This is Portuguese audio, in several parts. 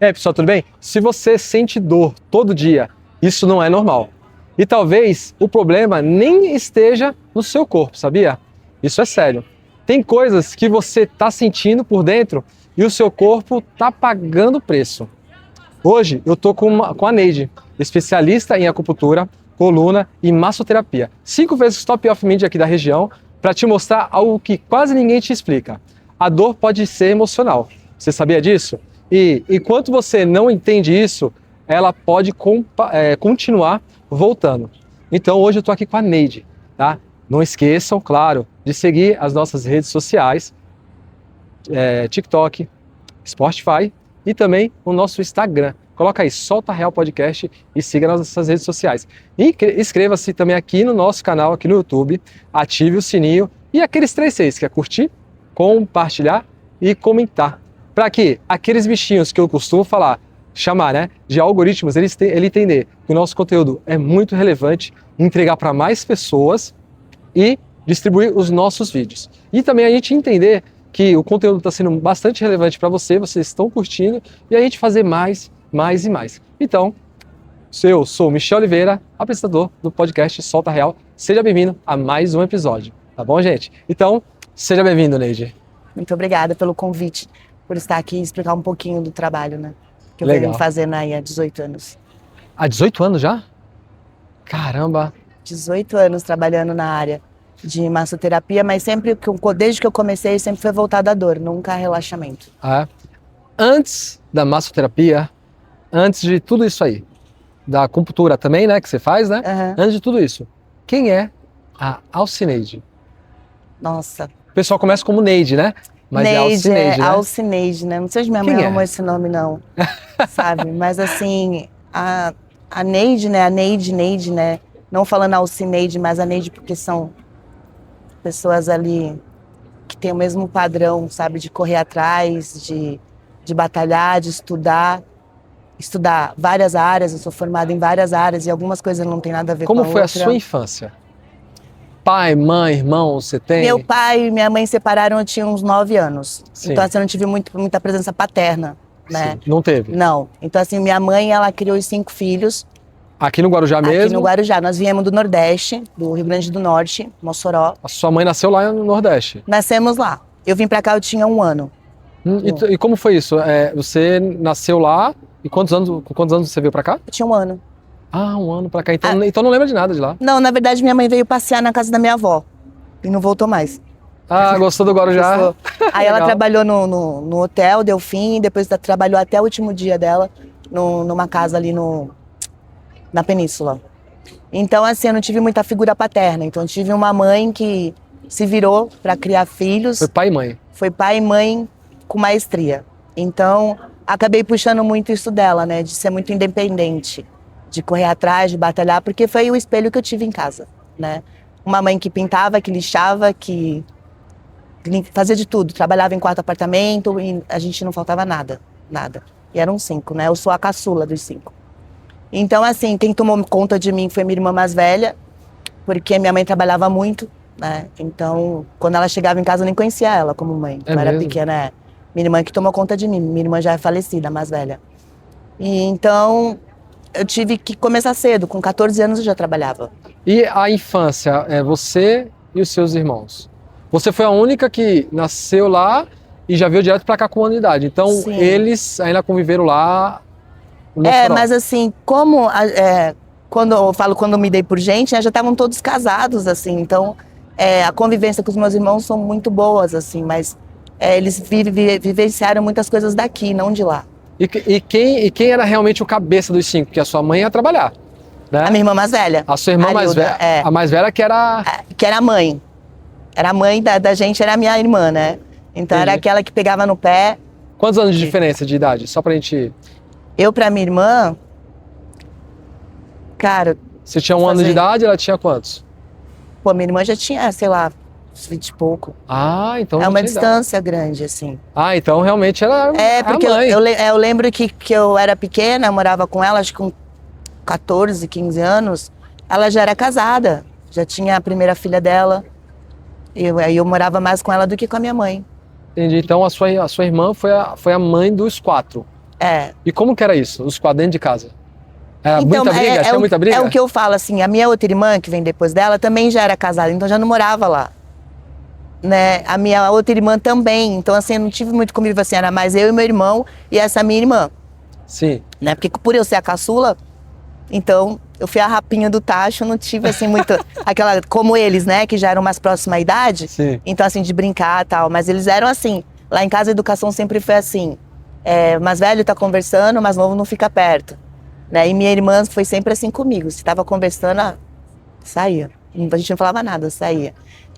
E aí, pessoal, tudo bem? Se você sente dor todo dia, isso não é normal. E talvez o problema nem esteja no seu corpo, sabia? Isso é sério. Tem coisas que você está sentindo por dentro e o seu corpo está pagando o preço. Hoje eu estou com a Neide, especialista em acupuntura, coluna e massoterapia. 5 vezes top of mind aqui da região, para te mostrar algo que quase ninguém te explica. A dor pode ser emocional. Você sabia disso? E enquanto você não entende isso, ela pode continuar voltando. Então hoje eu estou aqui com a Neide, tá? Não esqueçam, claro, de seguir as nossas redes sociais, TikTok, Spotify e também o nosso Instagram. Coloca aí, Solta Real Podcast e siga nas nossas redes sociais. E inscreva-se também aqui no nosso canal, aqui no YouTube, ative o sininho e aqueles 3 Cs, que é curtir, compartilhar e comentar. Para que aqueles bichinhos que eu costumo chamar, né, de algoritmos, ele entender que o nosso conteúdo é muito relevante, entregar para mais pessoas e distribuir os nossos vídeos. E também a gente entender que o conteúdo está sendo bastante relevante para vocês estão curtindo e a gente fazer mais e mais. Então, eu sou o Michel Oliveira, apresentador do podcast Solta Real. Seja bem-vindo a mais um episódio, tá bom, gente? Então, seja bem-vindo, Neide. Muito obrigada pelo convite, por estar aqui e explicar um pouquinho do trabalho, né? Que eu Legal. venho fazendo aí há 18 anos. Há 18 anos já? Caramba! 18 anos trabalhando na área de massoterapia, mas desde que eu comecei, sempre foi voltado à dor, nunca a relaxamento. Antes da massoterapia, antes de tudo isso aí, da acupuntura também, né, que você faz, né? Uhum. Antes de tudo isso, quem é a Alcineide? Nossa. O pessoal começa como Neide, né? Mas Neide, é Alcineide, né? Alcineide, né? Não sei se minha mãe amou esse nome, não. Sabe? Mas assim, a Neide, né? A Neide, né? Não falando Alcineide, mas a Neide, porque são pessoas ali que têm o mesmo padrão, sabe? De correr atrás, de batalhar, de estudar várias áreas. Eu sou formada em várias áreas e algumas coisas não tem nada a ver com a outra. Como foi a sua infância? Pai, mãe, irmão, você tem? Meu pai e minha mãe separaram, eu tinha uns 9 anos. Sim. Então assim, eu não tive muita presença paterna, né? Sim. Não teve? Não. Então assim, minha mãe, ela criou os 5 filhos. Aqui no Guarujá mesmo? Aqui no Guarujá. Nós viemos do Nordeste, do Rio Grande do Norte, Mossoró. A sua mãe nasceu lá no Nordeste? Nascemos lá. Eu vim pra cá, eu tinha 1 ano. E como foi isso? Você nasceu lá e com quantos anos você veio pra cá? Eu tinha 1 ano. Ah, 1 ano pra cá. Então não lembra de nada de lá? Não, na verdade minha mãe veio passear na casa da minha avó e não voltou mais. Ah, gostou do Guarujá? Gostou. Aí ela trabalhou no hotel Delfim, depois trabalhou até o último dia dela numa casa ali na Península. Então assim, eu não tive muita figura paterna. Então eu tive uma mãe que se virou para criar filhos. Foi pai e mãe? Foi pai e mãe com maestria. Então acabei puxando muito isso dela, né? De ser muito independente, de correr atrás, de batalhar, porque foi o espelho que eu tive em casa, né? Uma mãe que pintava, que lixava, que fazia de tudo, trabalhava em 4 apartamentos e a gente não faltava nada. E eram 5, né? Eu sou a caçula dos 5. Então, assim, quem tomou conta de mim foi minha irmã mais velha, porque minha mãe trabalhava muito, né? Então, quando ela chegava em casa, eu nem conhecia ela como mãe. Eu era pequena, Minha irmã que tomou conta de mim. Minha irmã já é falecida, a mais velha. E então, eu tive que começar cedo. Com 14 anos eu já trabalhava. E a infância, você e os seus irmãos? Você foi a única que nasceu lá e já veio direto pra cá com 1 ano de idade. Então, Sim. Eles ainda conviveram lá no Mossoró. Mas assim, quando eu me dei por gente, né, já estavam todos casados, assim. Então, a convivência com os meus irmãos são muito boas, assim. Mas eles vivenciaram muitas coisas daqui, não de lá. E quem era realmente o cabeça dos 5? Porque a sua mãe ia trabalhar, né? A minha irmã mais velha. A sua irmã mais velha. A mais velha que era... Que era a mãe. Era a mãe da gente, era a minha irmã, né? Então era aquela que pegava no pé. Quantos anos de diferença de idade? Só pra gente... Eu pra minha irmã... Cara... Você tinha 1 ano de idade, ela tinha quantos? Pô, minha irmã já tinha, sei lá, 20 e pouco. Ah, então... É uma distância grande, assim. Ah, então realmente ela porque a mãe. eu lembro que eu era pequena, eu morava com ela, acho que com 14, 15 anos. Ela já era casada, já tinha a primeira filha dela. Aí eu morava mais com ela do que com a minha mãe. Entendi. Então a sua irmã foi a mãe dos 4. E como que era isso, os quadros dentro de casa? Era Então, muita briga? Tinha muita briga? É o que eu falo, assim, a minha outra irmã, que vem depois dela, também já era casada, então já não morava lá. Né? A minha outra irmã também, então assim, eu não tive muito convívio, assim, era mais eu e meu irmão e essa minha irmã. Sim. Né? Porque por eu ser a caçula, então eu fui a rapinha do tacho, não tive assim muito, aquela, como eles, né, que já eram mais próxima à idade. Sim. Então assim, de brincar e tal, mas eles eram assim, lá em casa a educação sempre foi assim, mais velho tá conversando, mais novo não fica perto. Né? E minha irmã foi sempre assim comigo, se tava conversando, saía. A gente não falava nada, saía.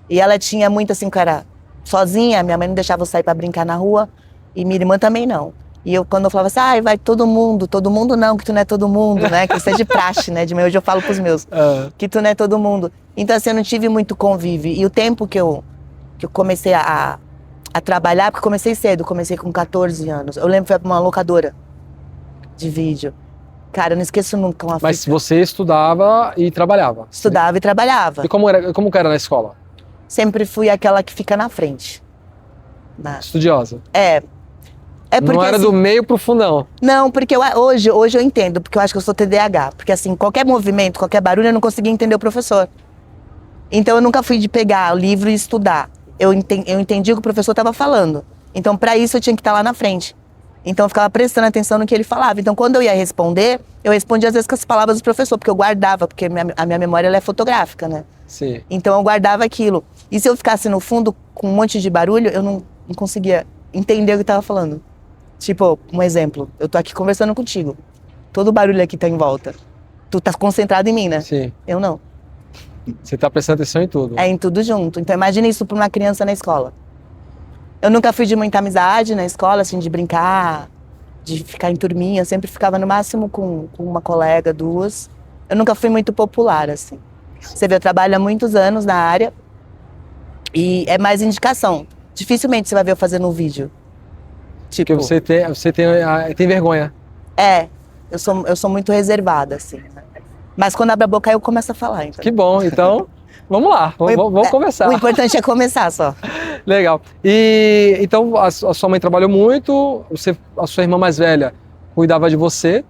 E ela tinha muito assim, que era sozinha, minha mãe não deixava eu sair pra brincar na rua, e minha irmã também não. E eu, quando eu falava assim, vai todo mundo não, que tu não é todo mundo, né? Que isso é de praxe, né? De hoje eu falo pros meus, que tu não é todo mundo. Então assim, eu não tive muito convívio. E o tempo que eu comecei a trabalhar, porque eu comecei cedo, comecei com 14 anos. Eu lembro que foi pra uma locadora de vídeo. Cara, eu não esqueço nunca uma Mas fita. você estudava e trabalhava? Estudava e trabalhava. E como que era na escola? Sempre fui aquela que fica na frente. Estudiosa? É porque, não era assim, do meio pro fundão? Não, porque hoje eu entendo, porque eu acho que eu sou TDAH. Porque assim, qualquer movimento, qualquer barulho, eu não conseguia entender o professor. Então eu nunca fui de pegar o livro e estudar. Eu entendi o que o professor estava falando. Então para isso eu tinha que estar lá na frente. Então eu ficava prestando atenção no que ele falava. Então quando eu ia responder, eu respondia às vezes com as palavras do professor, porque eu guardava, porque a minha memória ela é fotográfica, né? Sim. Então eu guardava aquilo. E se eu ficasse no fundo com um monte de barulho, eu não conseguia entender o que estava falando. Tipo, um exemplo, eu tô aqui conversando contigo. Todo barulho aqui tá em volta. Tu tá concentrado em mim, né? Sim. Eu não. Você tá prestando atenção em tudo. É em tudo junto. Então imagina isso pra uma criança na escola. Eu nunca fui de muita amizade na escola, assim, de brincar, de ficar em turminha. Eu sempre ficava no máximo com uma colega, duas. Eu nunca fui muito popular, assim. Você vê, eu trabalho há muitos anos na área e é mais indicação. Dificilmente você vai ver eu fazendo um vídeo. Tipo, porque você tem vergonha. Eu sou muito reservada, assim. Né? Mas quando abre a boca, eu começo a falar. Então. Que bom, então vamos lá, vamos começar. O importante é começar só. Legal. E então a sua mãe trabalhou muito, a sua irmã mais velha cuidava de você,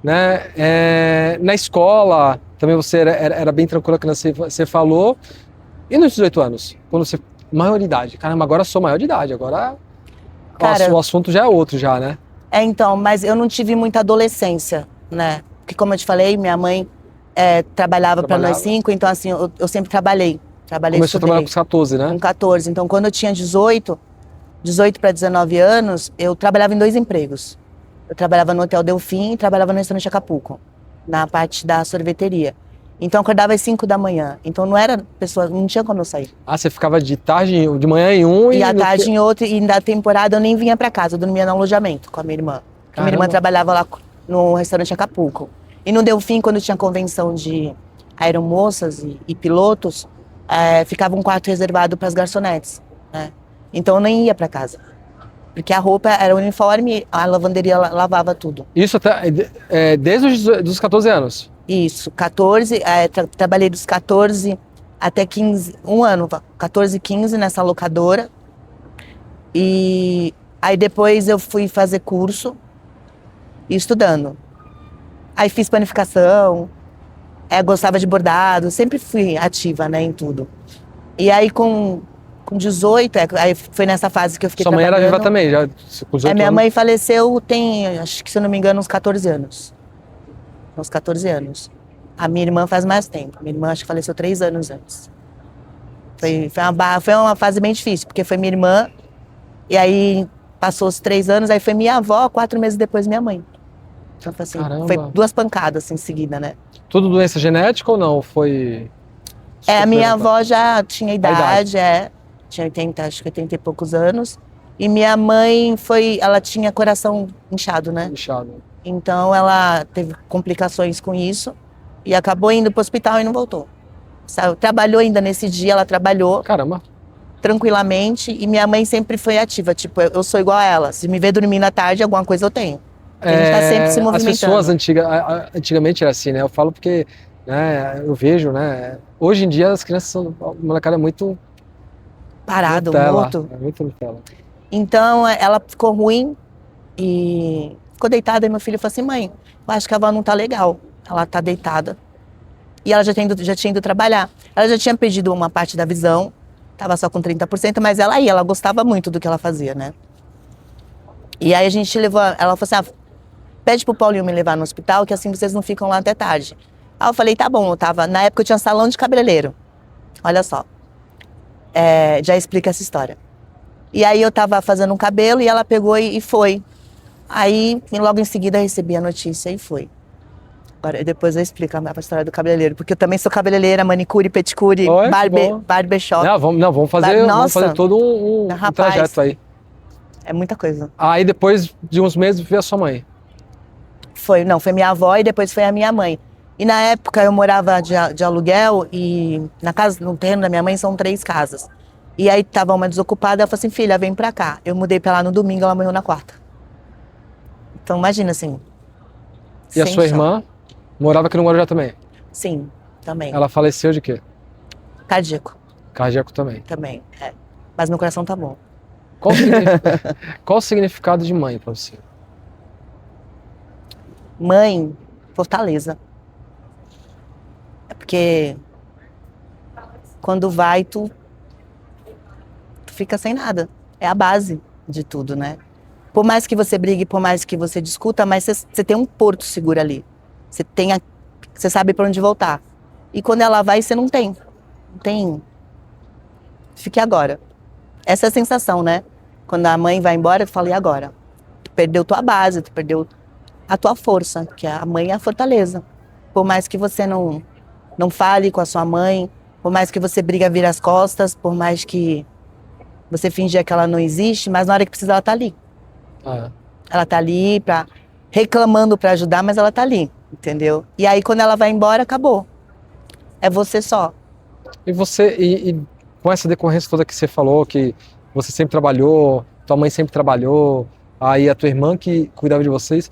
né? Na escola também você era bem tranquila, que você falou. E nos 18 anos, quando você maioridade, caramba, agora eu sou maior de idade, agora o assunto já é outro já, né? Então, mas eu não tive muita adolescência, né? Porque como eu te falei, minha mãe trabalhava para nós 5, então assim, eu sempre trabalhei. Começou a trabalhar com os 14, né? Com 14. Então quando eu tinha 18 para 19 anos, eu trabalhava em 2 empregos. Eu trabalhava no Hotel Delfim e trabalhava no restaurante Acapulco, na parte da sorveteria. Então eu acordava às 5 da manhã. Então não tinha como eu sair. Você ficava de tarde, de manhã em um e à tarde em outro, e na temporada eu nem vinha para casa, eu dormia no alojamento com a minha irmã. A minha irmã trabalhava lá no restaurante Acapulco. E no Delfim, quando tinha convenção de aeromoças e pilotos, ficava um quarto reservado para as garçonetes, né? Então eu nem ia para casa. Porque a roupa era uniforme, a lavanderia lavava tudo. Isso até desde os 14 anos? Isso, 14, trabalhei dos 14 até 15, um ano, 14, 15 nessa locadora. E aí depois eu fui fazer curso e estudando. Aí fiz panificação, gostava de bordado, sempre fui ativa, né, em tudo. E aí com 18, aí foi nessa fase que eu fiquei trabalhando. Sua mãe era viva também, já com 18 minha anos? mãe faleceu tem, acho que se eu não me engano, uns 14 anos. Uns 14 anos. A minha irmã faz mais tempo. Minha irmã acho que faleceu 3 anos antes. Foi uma fase bem difícil, porque foi minha irmã, e aí passou os 3 anos, aí foi minha avó, 4 meses depois minha mãe. Então assim, foi 2 pancadas assim, em seguida, né? Tudo doença genética ou não? Foi... A minha avó já tinha idade, tinha 80, acho que 80 e poucos anos. E minha mãe ela tinha coração inchado, né? Inchado. Então ela teve complicações com isso e acabou indo pro hospital e não voltou. Trabalhou ainda nesse dia, ela trabalhou. Caramba. Tranquilamente, e minha mãe sempre foi ativa, tipo, eu sou igual a ela. Se me ver dormindo à tarde, alguma coisa eu tenho. A gente tá sempre se movimentando. As pessoas antigamente era assim, né? Eu falo porque, né, eu vejo, né? Hoje em dia as crianças são, a molecada é muito parado, Nutella, muito. muito Nutella. Então ela ficou ruim e ficou deitada e meu filho falou assim, mãe, eu acho que a avó não tá legal. Ela tá deitada. E ela já tinha ido trabalhar. Ela já tinha perdido uma parte da visão, tava só com 30%, mas ela gostava muito do que ela fazia, né? E aí a gente levou, ela falou assim, pede pro Paulinho me levar no hospital, que assim vocês não ficam lá até tarde. Aí eu falei, tá bom, na época eu tinha salão de cabeleireiro. Olha só, já explica essa história. E aí eu tava fazendo um cabelo e ela pegou e foi. Aí logo em seguida recebi a notícia e foi. Agora, depois eu explico a história do cabeleireiro, porque eu também sou cabeleireira, manicure, pedicure, Oi, bom. barbershop. Vamos fazer todo um trajeto aí. É muita coisa. Aí depois de uns meses veio a sua mãe. Foi minha avó e depois foi a minha mãe. E na época eu morava de aluguel e no terreno da minha mãe são 3 casas. E aí tava uma desocupada, ela falou assim, filha, vem pra cá. Eu mudei pra lá no domingo, ela morreu na quarta. Então imagina assim. E a sua irmã morava aqui no Guarujá também? Sim, também. Ela faleceu de quê? Cardíaco. Cardíaco também. Também, é. Mas meu coração tá bom. Qual o significado de mãe pra você? Mãe, fortaleza. É porque quando vai, tu fica sem nada. É a base de tudo, né? Por mais que você brigue, por mais que você discuta, mas você tem um porto seguro ali. Você sabe pra onde voltar. E quando ela vai, você não tem. Não tem. Fique agora. Essa é a sensação, né? Quando a mãe vai embora, eu falo, e agora? Tu perdeu tua base, tu perdeu a tua força, que a mãe é a fortaleza. Por mais que você não fale com a sua mãe, por mais que você briga, vira as costas, por mais que você finja que ela não existe, mas na hora que precisa ela tá ali. Ela tá ali reclamando pra ajudar, mas ela tá ali, entendeu? E aí quando ela vai embora, acabou. É você só. E você, e com essa decorrência toda que você falou, que você sempre trabalhou, tua mãe sempre trabalhou, aí a tua irmã que cuidava de vocês,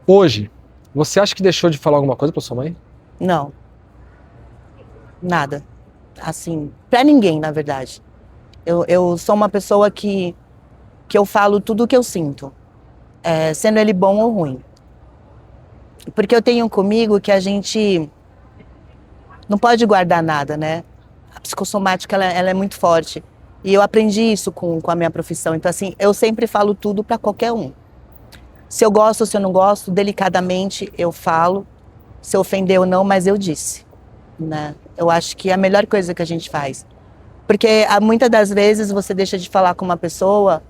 hoje, você acha que deixou de falar alguma coisa pra sua mãe? Não. Nada. Assim, pra ninguém, na verdade. Eu sou uma pessoa que eu falo tudo o que eu sinto, sendo ele bom ou ruim. Porque eu tenho comigo que a gente não pode guardar nada, né? A psicossomática, ela é muito forte. E eu aprendi isso com a minha profissão. Então, assim, eu sempre falo tudo pra qualquer um. Se eu gosto ou se eu não gosto, delicadamente eu falo. Se ofender ou não, mas eu disse, né? Eu acho que é a melhor coisa que a gente faz. Porque muitas das vezes você deixa de falar com uma pessoa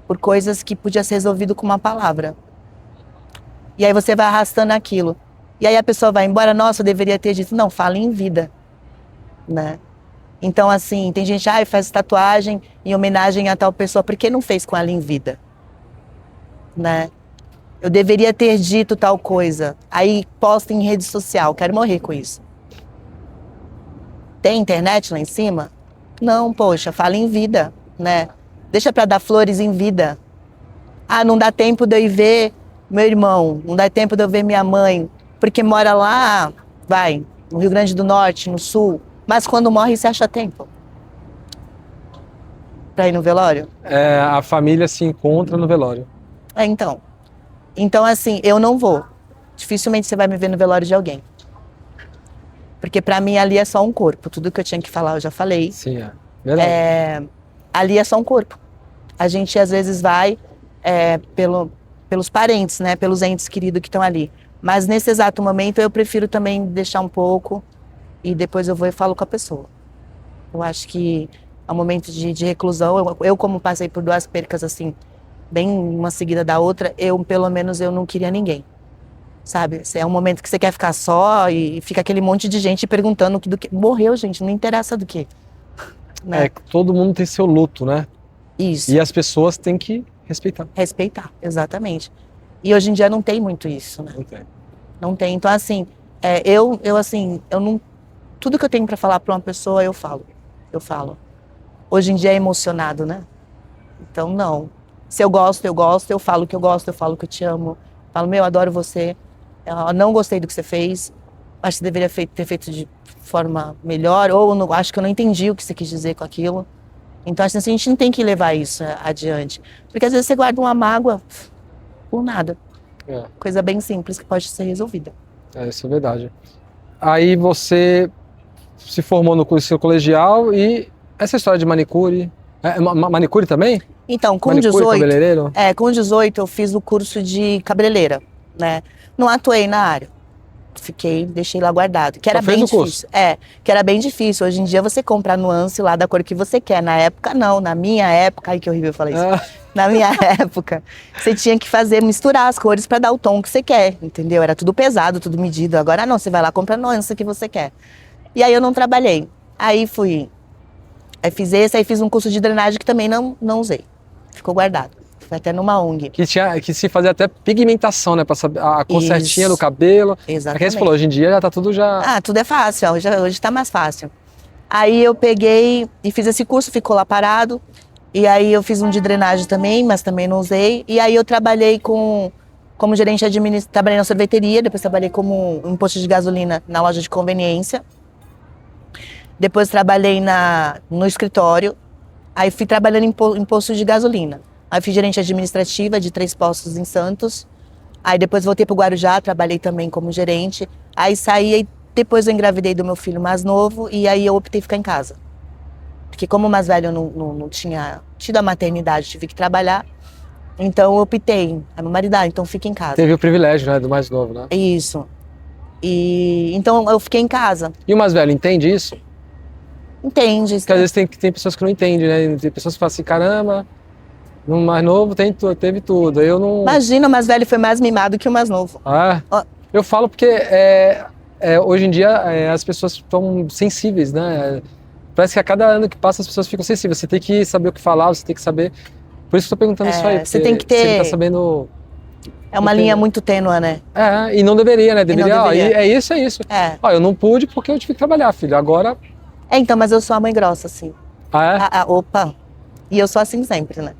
por coisas que podia ser resolvido com uma palavra. E aí você vai arrastando aquilo. E aí a pessoa vai embora, nossa, eu deveria ter dito. Não, fala em vida, né? Então, assim, tem gente que faz tatuagem em homenagem a tal pessoa. Por que não fez com ela em vida? Né? Eu deveria ter dito tal coisa. Aí posta em rede social, quero morrer com isso. Tem internet lá em cima? Não, poxa, fala em vida, né? Deixa pra dar flores em vida. Não dá tempo de eu ir ver meu irmão, não dá tempo de eu ver minha mãe, porque mora lá, no Rio Grande do Norte, no Sul. Mas quando morre, você acha tempo pra ir no velório? A família se encontra no velório. Então, assim, eu não vou. Dificilmente você vai me ver no velório de alguém. Porque pra mim ali é só um corpo. Tudo que eu tinha que falar eu já falei. Sim, verdade. Ali é só um corpo. A gente às vezes vai pelos parentes, né? Pelos entes queridos que estão ali. Mas nesse exato momento eu prefiro também deixar um pouco e depois eu vou e falo com a pessoa. Eu acho que é um momento de reclusão. Eu como passei por 2 percas assim, bem uma seguida da outra, pelo menos eu não queria ninguém. Sabe? É um momento que você quer ficar só e fica aquele monte de gente perguntando do que. Morreu, gente, não interessa do que. Né? Todo mundo tem seu luto, né? Isso. E as pessoas têm que respeitar. Respeitar, exatamente. E hoje em dia não tem muito isso, né? Não tem. Não tem. Então, assim, eu não. Tudo que eu tenho pra falar pra uma pessoa, eu falo. Eu falo. Hoje em dia é emocionado, né? Então, não. Se eu gosto, eu falo que eu gosto, eu falo que eu te amo. Falo, adoro você. Eu não gostei do que você fez. Acho que você deveria ter feito de forma melhor. Ou acho que eu não entendi o que você quis dizer com aquilo. Então, assim, a gente não tem que levar isso adiante. Porque às vezes você guarda uma mágoa. por nada. É. Coisa bem simples que pode ser resolvida. Isso é verdade. Aí você se formou no curso colegial e essa história de manicure... manicure também? Então, com Manicure, 18, cabeleireiro? com 18 eu fiz o curso de cabeleireira, né? Não atuei na área. Deixei lá guardado, que era bem difícil. Que era bem difícil. Hoje em dia você compra a nuance lá da cor que você quer. Na época, não. Na minha época, ai que horrível eu falei isso. Na minha época, você tinha que misturar as cores para dar o tom que você quer, entendeu? Era tudo pesado, tudo medido. Agora não, você vai lá, compra a nuance que você quer. E aí eu não trabalhei. Aí fiz esse, aí fiz um curso de drenagem que também não usei. Ficou guardado. Foi até numa ONG. Que se fazia até pigmentação, né? Pra saber a cor certinha do cabelo. Exatamente. É que você falou, hoje em dia já tá tudo já... tudo é fácil, hoje tá mais fácil. Aí eu peguei e fiz esse curso, ficou lá parado. E aí eu fiz um de drenagem também, mas também não usei. E aí eu trabalhei como gerente administrativa, trabalhei na sorveteria, depois trabalhei como um posto de gasolina na loja de conveniência. Depois trabalhei no escritório. Aí fui trabalhando em posto de gasolina. Aí fui gerente administrativa de 3 postos em Santos. Aí depois voltei pro Guarujá, trabalhei também como gerente. Aí saí, e depois eu engravidei do meu filho mais novo e aí eu optei ficar em casa. Porque como o mais velho não tinha tido a maternidade, tive que trabalhar. Então eu optei, a meu marido, então fica em casa. Teve o privilégio, né, do mais novo, né? Isso. E então eu fiquei em casa. E o mais velho entende isso? Entende. Porque às vezes tem pessoas que não entendem, né? Tem pessoas que falam assim, caramba, no mais novo teve tudo. Eu não... Imagina, o mais velho foi mais mimado que o mais novo. Eu falo porque hoje em dia as pessoas estão sensíveis, né? Parece que a cada ano que passa as pessoas ficam sensíveis. Você tem que saber o que falar, você tem que saber... Por isso que eu tô perguntando isso aí. Você tem que ter... Você tá sabendo... É uma linha muito tênue, né? E não deveria, né? Deveria. É isso. Eu não pude porque eu tive que trabalhar, filho. Agora... então, mas eu sou a mãe grossa, assim. Opa! E eu sou assim sempre, né?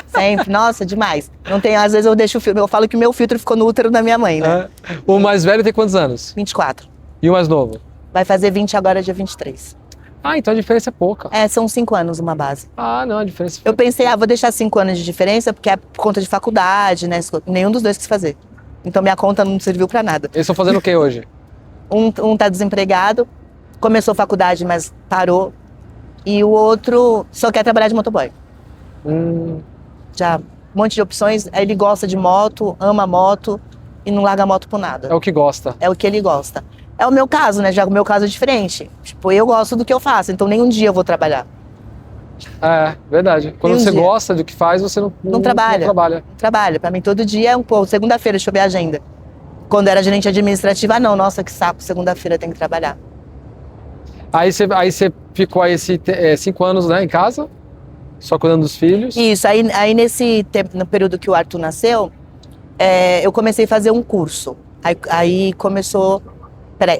Sempre. Nossa, demais. Não tem, às vezes eu deixo o filtro. Eu falo que o meu filtro ficou no útero da minha mãe, né? O mais velho tem quantos anos? 24. E o mais novo? Vai fazer 20 agora, dia 23. Então a diferença é pouca. São 5 anos uma base. Não, a diferença... Eu pensei, vou deixar 5 anos de diferença, porque é por conta de faculdade, né? Nenhum dos dois quis fazer. Então minha conta não serviu pra nada. Eles estão fazendo o que hoje? Um tá desempregado, começou faculdade, mas parou. E o outro só quer trabalhar de motoboy. Já, um monte de opções. Ele gosta de moto, ama moto e não larga a moto por nada. É o que gosta. É o que ele gosta. É o meu caso, né? Já o meu caso é diferente. Tipo, eu gosto do que eu faço, então nem um dia eu vou trabalhar. Verdade. Quando você gosta do que faz, você não trabalha. Não trabalha. Pra mim, todo dia é segunda-feira, deixa eu ver a agenda. Quando era gerente administrativa, não. Nossa, que saco, segunda-feira tem que trabalhar. Aí você ficou aí 5 anos, né, em casa, só cuidando dos filhos. Isso, aí nesse tempo, no período que o Arthur nasceu, eu comecei a fazer um curso. Aí começou,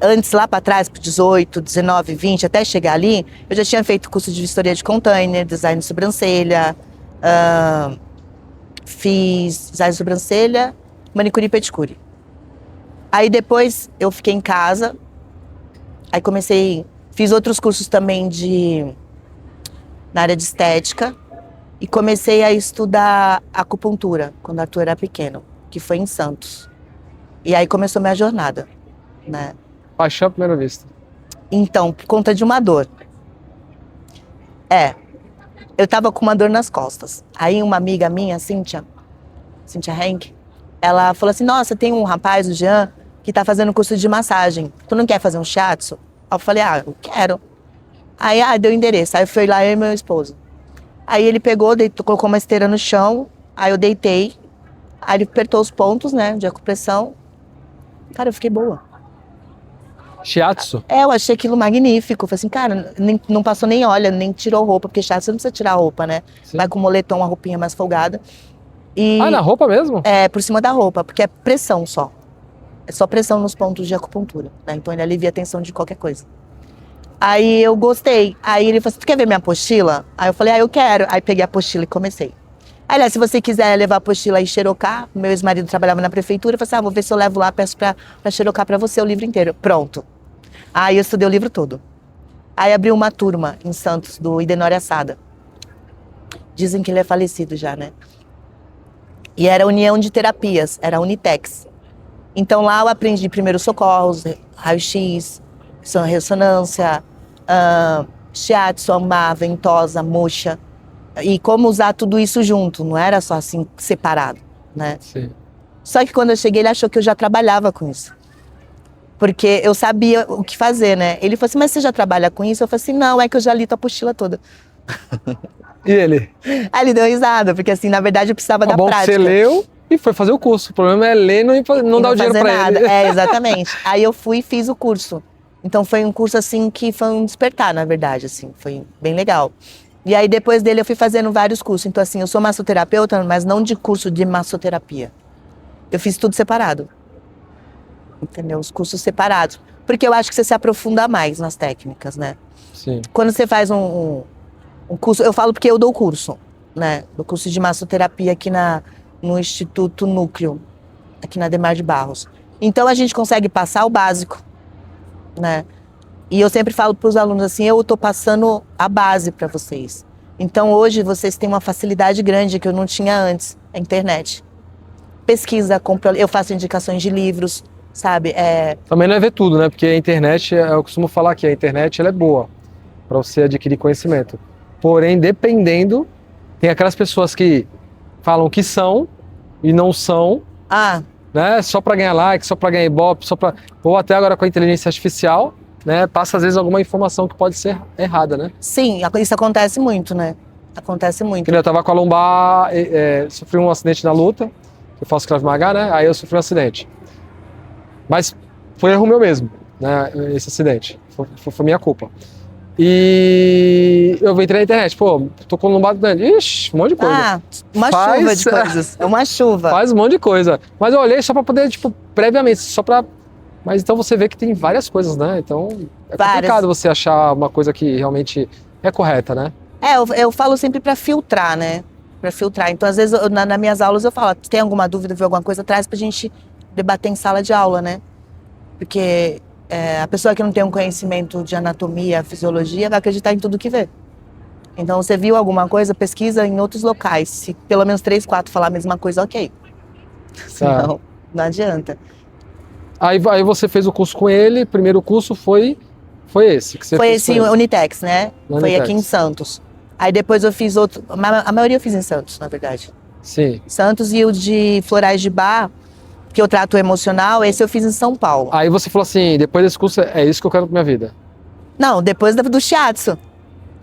antes lá para trás, por 18, 19, 20, até chegar ali, eu já tinha feito curso de vistoria de container, design de sobrancelha, fiz design de sobrancelha, manicure e pedicure. Aí depois eu fiquei em casa, aí fiz outros cursos também na área de estética e comecei a estudar acupuntura quando o Arthur era pequeno, que foi em Santos. E aí começou minha jornada, né? Paixão à primeira vista. Então, por conta de uma dor. Eu tava com uma dor nas costas. Aí uma amiga minha, Cíntia Henk, ela falou assim, nossa, tem um rapaz, o Jean, que tá fazendo curso de massagem. Tu não quer fazer um shiatsu? Aí eu falei, eu quero. Aí, deu o endereço. Aí eu fui lá, eu e meu esposo. Aí ele pegou, colocou uma esteira no chão. Aí eu deitei. Aí ele apertou os pontos, né, de acupressão. Cara, eu fiquei boa. Shiatsu? Eu achei aquilo magnífico. Falei assim, cara, não passou nem óleo, nem tirou roupa. Porque shiatsu você não precisa tirar a roupa, né? Sim. Vai com moletom, uma roupinha mais folgada. Na roupa mesmo? Por cima da roupa, porque é pressão só. É só pressão nos pontos de acupuntura, né? Então ele alivia a tensão de qualquer coisa. Aí eu gostei. Aí ele falou assim, tu quer ver minha apostila? Aí eu falei, eu quero. Aí peguei a apostila e comecei. Aí, se você quiser levar a apostila e xerocar, meu ex-marido trabalhava na prefeitura, eu falei assim, vou ver se eu levo lá, peço pra xerocar pra você o livro inteiro. Pronto. Aí eu estudei o livro todo. Aí abri uma turma em Santos, do Idenori Assada. Dizem que ele é falecido já, né? E era a União de Terapias, era a Unitex. Então lá eu aprendi primeiros socorros, raio-x, ressonância, shiatsu, amá, ventosa, moxa. E como usar tudo isso junto, não era só assim separado, né? Sim. Só que quando eu cheguei, ele achou que eu já trabalhava com isso. Porque eu sabia o que fazer, né? Ele falou assim, mas você já trabalha com isso? Eu falei assim, não, é que eu já li tua apostila toda. E ele? Aí ele deu risada, porque assim, na verdade eu precisava da Bom, que prática. você leu e foi fazer o curso. O problema é ler e não dar o dinheiro fazer pra nada. ele. É, exatamente. Aí eu fui e fiz o curso. Então foi um curso assim que foi um despertar, na verdade, assim, foi bem legal. E aí depois dele eu fui fazendo vários cursos. Então assim, eu sou massoterapeuta, mas não de curso de massoterapia. Eu fiz tudo separado. Entendeu? Os cursos separados. Porque eu acho que você se aprofunda mais nas técnicas, né? Sim. Quando você faz um curso, eu falo porque eu dou curso, né? Do curso de massoterapia aqui no Instituto Núcleo, aqui na Adhemar de Barros. Então a gente consegue passar o básico, né? E eu sempre falo para os alunos assim, eu estou passando a base para vocês. Então hoje vocês têm uma facilidade grande que eu não tinha antes, a internet. Pesquisa, eu faço indicações de livros, sabe? Também não é ver tudo, né? Porque a internet, eu costumo falar que a internet ela é boa para você adquirir conhecimento. Porém, dependendo, tem aquelas pessoas que falam que são e não são, né? Só para ganhar like, só para ganhar ibope, ou até agora com a inteligência artificial, né? Passa às vezes alguma informação que pode ser errada, né? Sim, isso acontece muito, né? Acontece muito. Eu tava com a lombar, sofri um acidente na luta, eu faço Krav Maga, né? Aí eu sofri um acidente. Mas foi erro meu mesmo, né? Esse acidente. Foi minha culpa. E eu entrei na internet, pô, tô com lombar doendo. Ixi, um monte de coisa. Uma chuva de coisas. Uma chuva. Faz um monte de coisa. Mas eu olhei só pra poder, tipo, previamente, só pra... Mas então você vê que tem várias coisas, né? Então é complicado você achar uma coisa que realmente é correta, né? Eu falo sempre pra filtrar, né? Pra filtrar. Então, às vezes, nas minhas aulas eu falo, tem alguma dúvida, viu alguma coisa, traz pra gente debater em sala de aula, né? Porque a pessoa que não tem um conhecimento de anatomia, fisiologia, vai acreditar em tudo que vê. Então, você viu alguma coisa, pesquisa em outros locais. Se pelo menos 3, 4 falar a mesma coisa, ok. Senão, não adianta. Aí você fez o curso com ele, primeiro curso foi esse que você foi fez. Foi esse Unitex, né? Unitex. Foi aqui em Santos. Aí depois eu fiz outro, a maioria eu fiz em Santos, na verdade. Sim. Santos, e o de Florais de Bar, que eu trato emocional, esse eu fiz em São Paulo. Aí você falou assim, depois desse curso, é isso que eu quero pra minha vida. Não, depois do shiatsu.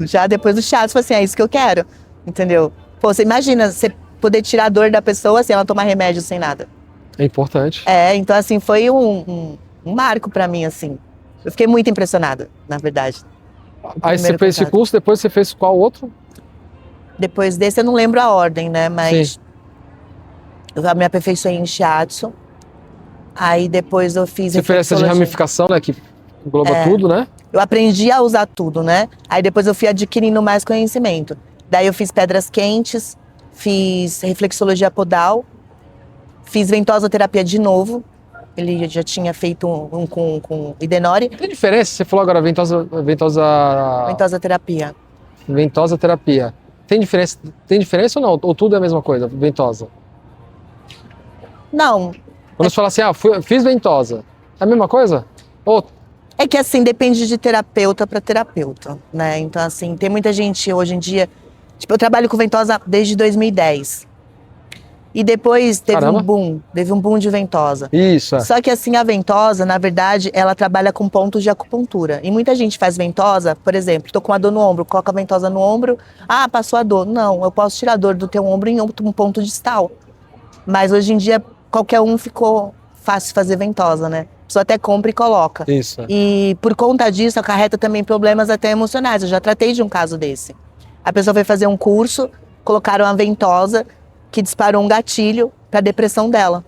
Já depois do shiatsu, falei assim, é isso que eu quero, entendeu? Pô, você imagina, você poder tirar a dor da pessoa sem ela tomar remédio, sem nada. É importante. Então assim, foi um marco pra mim, assim. Eu fiquei muito impressionada, na verdade. Aí você fez esse curso, depois você fez qual outro? Depois desse eu não lembro a ordem, né, mas... Sim. Eu me aperfeiçoei em shiatsu. Aí depois eu fiz... Você fez essa de ramificação, né, que engloba tudo, né? Eu aprendi a usar tudo, né? Aí depois eu fui adquirindo mais conhecimento. Daí eu fiz pedras quentes, fiz reflexologia podal, fiz ventosoterapia de novo. Ele já tinha feito um com Idenori. Tem diferença? Você falou agora ventosoterapia. Ventosoterapia. Tem diferença ou não? Ou tudo é a mesma coisa, ventosa? Não. Quando você fala assim, fiz ventosa, é a mesma coisa? Ou... É que assim, depende de terapeuta para terapeuta, né? Então assim, tem muita gente hoje em dia... Tipo, eu trabalho com ventosa desde 2010. E depois teve um boom de ventosa. Isso. Só que assim, a ventosa, na verdade, ela trabalha com pontos de acupuntura. E muita gente faz ventosa, por exemplo, tô com uma dor no ombro, coloca a ventosa no ombro, passou a dor. Não, eu posso tirar a dor do teu ombro em um ponto distal. Mas hoje em dia, qualquer um ficou fácil fazer ventosa, né? A pessoa até compra e coloca. Isso. E por conta disso, acarreta também problemas até emocionais. Eu já tratei de um caso desse. A pessoa foi fazer um curso, colocaram a ventosa, que disparou um gatilho para a depressão dela.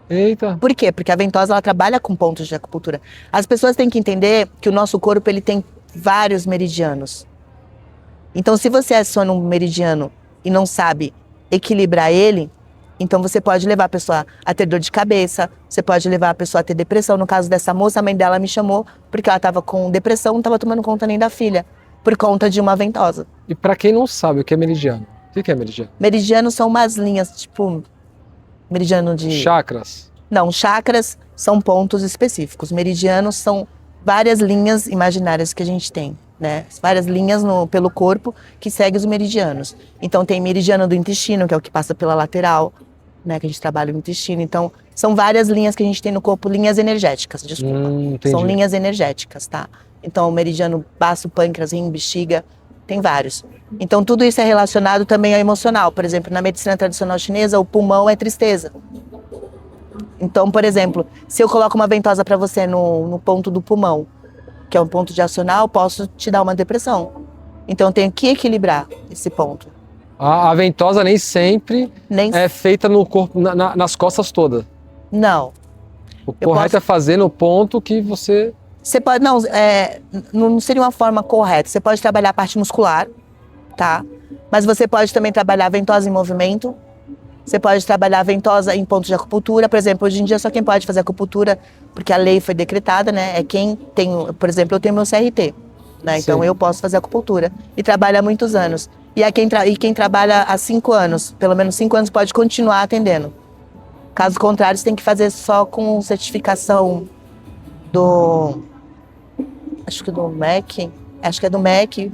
Eita. Por quê? Porque a ventosa ela trabalha com pontos de acupuntura. As pessoas têm que entender que o nosso corpo ele tem vários meridianos. Então, se você aciona um meridiano e não sabe equilibrar ele, então você pode levar a pessoa a ter dor de cabeça, você pode levar a pessoa a ter depressão. No caso dessa moça, a mãe dela me chamou porque ela estava com depressão, não estava tomando conta nem da filha, por conta de uma ventosa. E para quem não sabe o que é meridiano, o que é meridiano? Meridianos são umas linhas, tipo, Meridiano de... Chakras. Não, chakras são pontos específicos. Meridianos são várias linhas imaginárias que a gente tem, né? Várias linhas pelo corpo que seguem os meridianos. Então tem meridiano do intestino, que é o que passa pela lateral, né? Que a gente trabalha no intestino. Então são várias linhas que a gente tem no corpo, linhas energéticas, desculpa. São linhas energéticas, tá? Então meridiano baço, pâncreas, rim, bexiga, tem vários. Então tudo isso é relacionado também ao emocional. Por exemplo, na medicina tradicional chinesa, o pulmão é tristeza. Então, por exemplo, se eu coloco uma ventosa para você no ponto do pulmão, que é um ponto de acional, posso te dar uma depressão. Então, eu tenho que equilibrar esse ponto. A ventosa nem sempre é feita no corpo, nas costas todas. Não. O correto é fazer no ponto que você... Você pode... não seria uma forma correta. Você pode trabalhar a parte muscular, tá? Mas você pode também trabalhar a ventosa em movimento. Você pode trabalhar a ventosa em pontos de acupuntura. Por exemplo, hoje em dia só quem pode fazer acupuntura, porque a lei foi decretada, né? É quem tem, por exemplo, eu tenho meu CRT, né? Então eu posso fazer acupuntura e trabalho há muitos anos. E quem trabalha há 5 anos, pelo menos 5 anos, pode continuar atendendo. Caso contrário, você tem que fazer só com certificação acho que do MEC,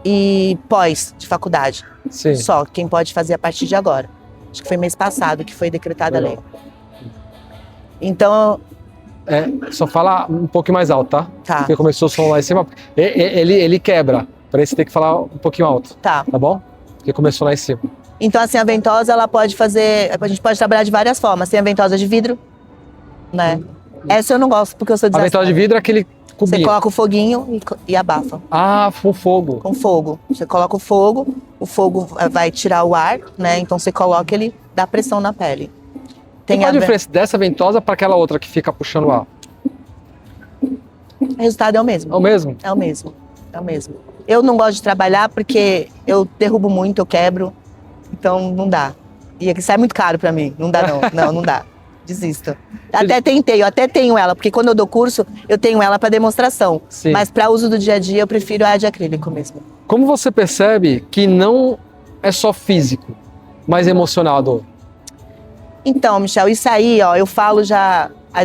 e pós de faculdade. Sim. Só quem pode fazer a partir de agora. Acho que foi mês passado que foi decretada a lei. Então... só fala um pouquinho mais alto, tá? Tá. Porque começou o som lá em cima. Ele quebra. Para isso você tem que falar um pouquinho alto. Tá. Tá bom? Porque começou lá em cima. Então, assim, a ventosa, ela pode fazer... A gente pode trabalhar de várias formas. Tem a ventosa de vidro, né? Essa eu não gosto, porque eu sou desastrada. A ventosa de vidro é aquele cubinho. Você coloca o foguinho e abafa. Ah, com fogo. Com fogo. Você coloca o fogo vai tirar o ar, né? Então você coloca ele, dá pressão na pele. Qual a diferença dessa ventosa para aquela outra que fica puxando o ar? O resultado é o mesmo. É o mesmo? É o mesmo. É o mesmo. Eu não gosto de trabalhar porque eu derrubo muito, eu quebro. Então não dá. E aqui sai muito caro para mim. Não dá não. Não dá. Desisto. Até tentei, eu até tenho ela, porque quando eu dou curso, eu tenho ela para demonstração. Sim. Mas para uso do dia a dia, eu prefiro a de acrílico mesmo. Como você percebe que não é só físico, mas emocional a dor? Então, Michel, isso aí, ó, eu falo já há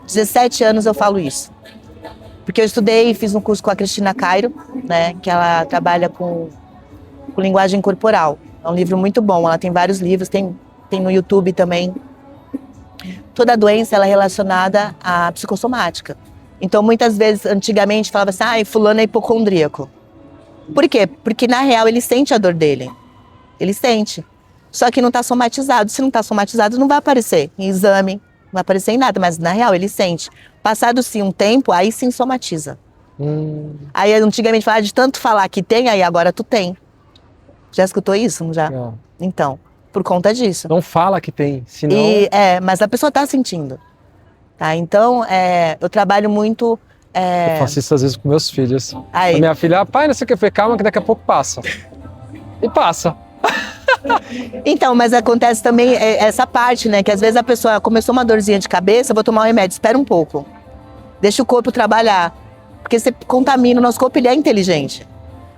17 anos eu falo isso. Porque eu estudei e fiz um curso com a Cristina Cairo, né, que ela trabalha com linguagem corporal. É um livro muito bom, ela tem vários livros, tem no YouTube também. Toda doença ela é relacionada à psicossomática. Então, muitas vezes, antigamente, falava assim, fulano é hipocondríaco. Por quê? Porque, na real, ele sente a dor dele. Ele sente. Só que não está somatizado. Se não está somatizado, não vai aparecer em exame, não vai aparecer em nada. Mas, na real, ele sente. Passado-se um tempo, aí sim somatiza. Aí, antigamente, falava de tanto falar que tem, aí agora tu tem. Já escutou isso? Não já? Não. Então, por conta disso. Não fala que tem, senão... Mas a pessoa está sentindo. Tá? Então, eu trabalho muito... Eu faço isso às vezes com meus filhos. Aí. A minha filha, pai, não sei o que, eu falei, calma que daqui a pouco passa. E passa. Então, mas acontece também essa parte, né? Que às vezes a pessoa começou uma dorzinha de cabeça, vou tomar um remédio, espera um pouco. Deixa o corpo trabalhar. Porque você contamina, o nosso corpo ele é inteligente.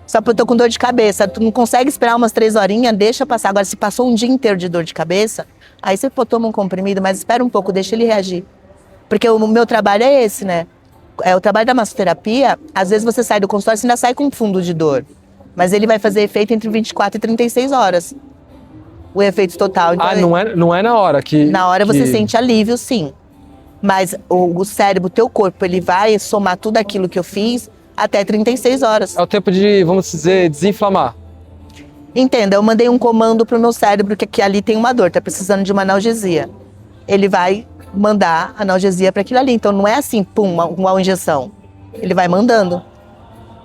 Só que eu tô com dor de cabeça, tu não consegue esperar umas 3 horinhas, deixa passar. Agora, se passou um dia inteiro de dor de cabeça, aí você toma um comprimido, mas espera um pouco, deixa ele reagir. Porque o meu trabalho é esse, né? O trabalho da massoterapia, às vezes você sai do consultório e ainda sai com fundo de dor. Mas ele vai fazer efeito entre 24 e 36 horas. O efeito total. Então, não é na hora que... Na hora você sente alívio, sim. Mas o cérebro, o teu corpo, ele vai somar tudo aquilo que eu fiz até 36 horas. É o tempo de, vamos dizer, desinflamar. Entenda, eu mandei um comando pro meu cérebro que ali tem uma dor, tá precisando de uma analgesia. Ele vai mandar analgesia para aquilo ali. Então não é assim, pum, uma injeção. Ele vai mandando.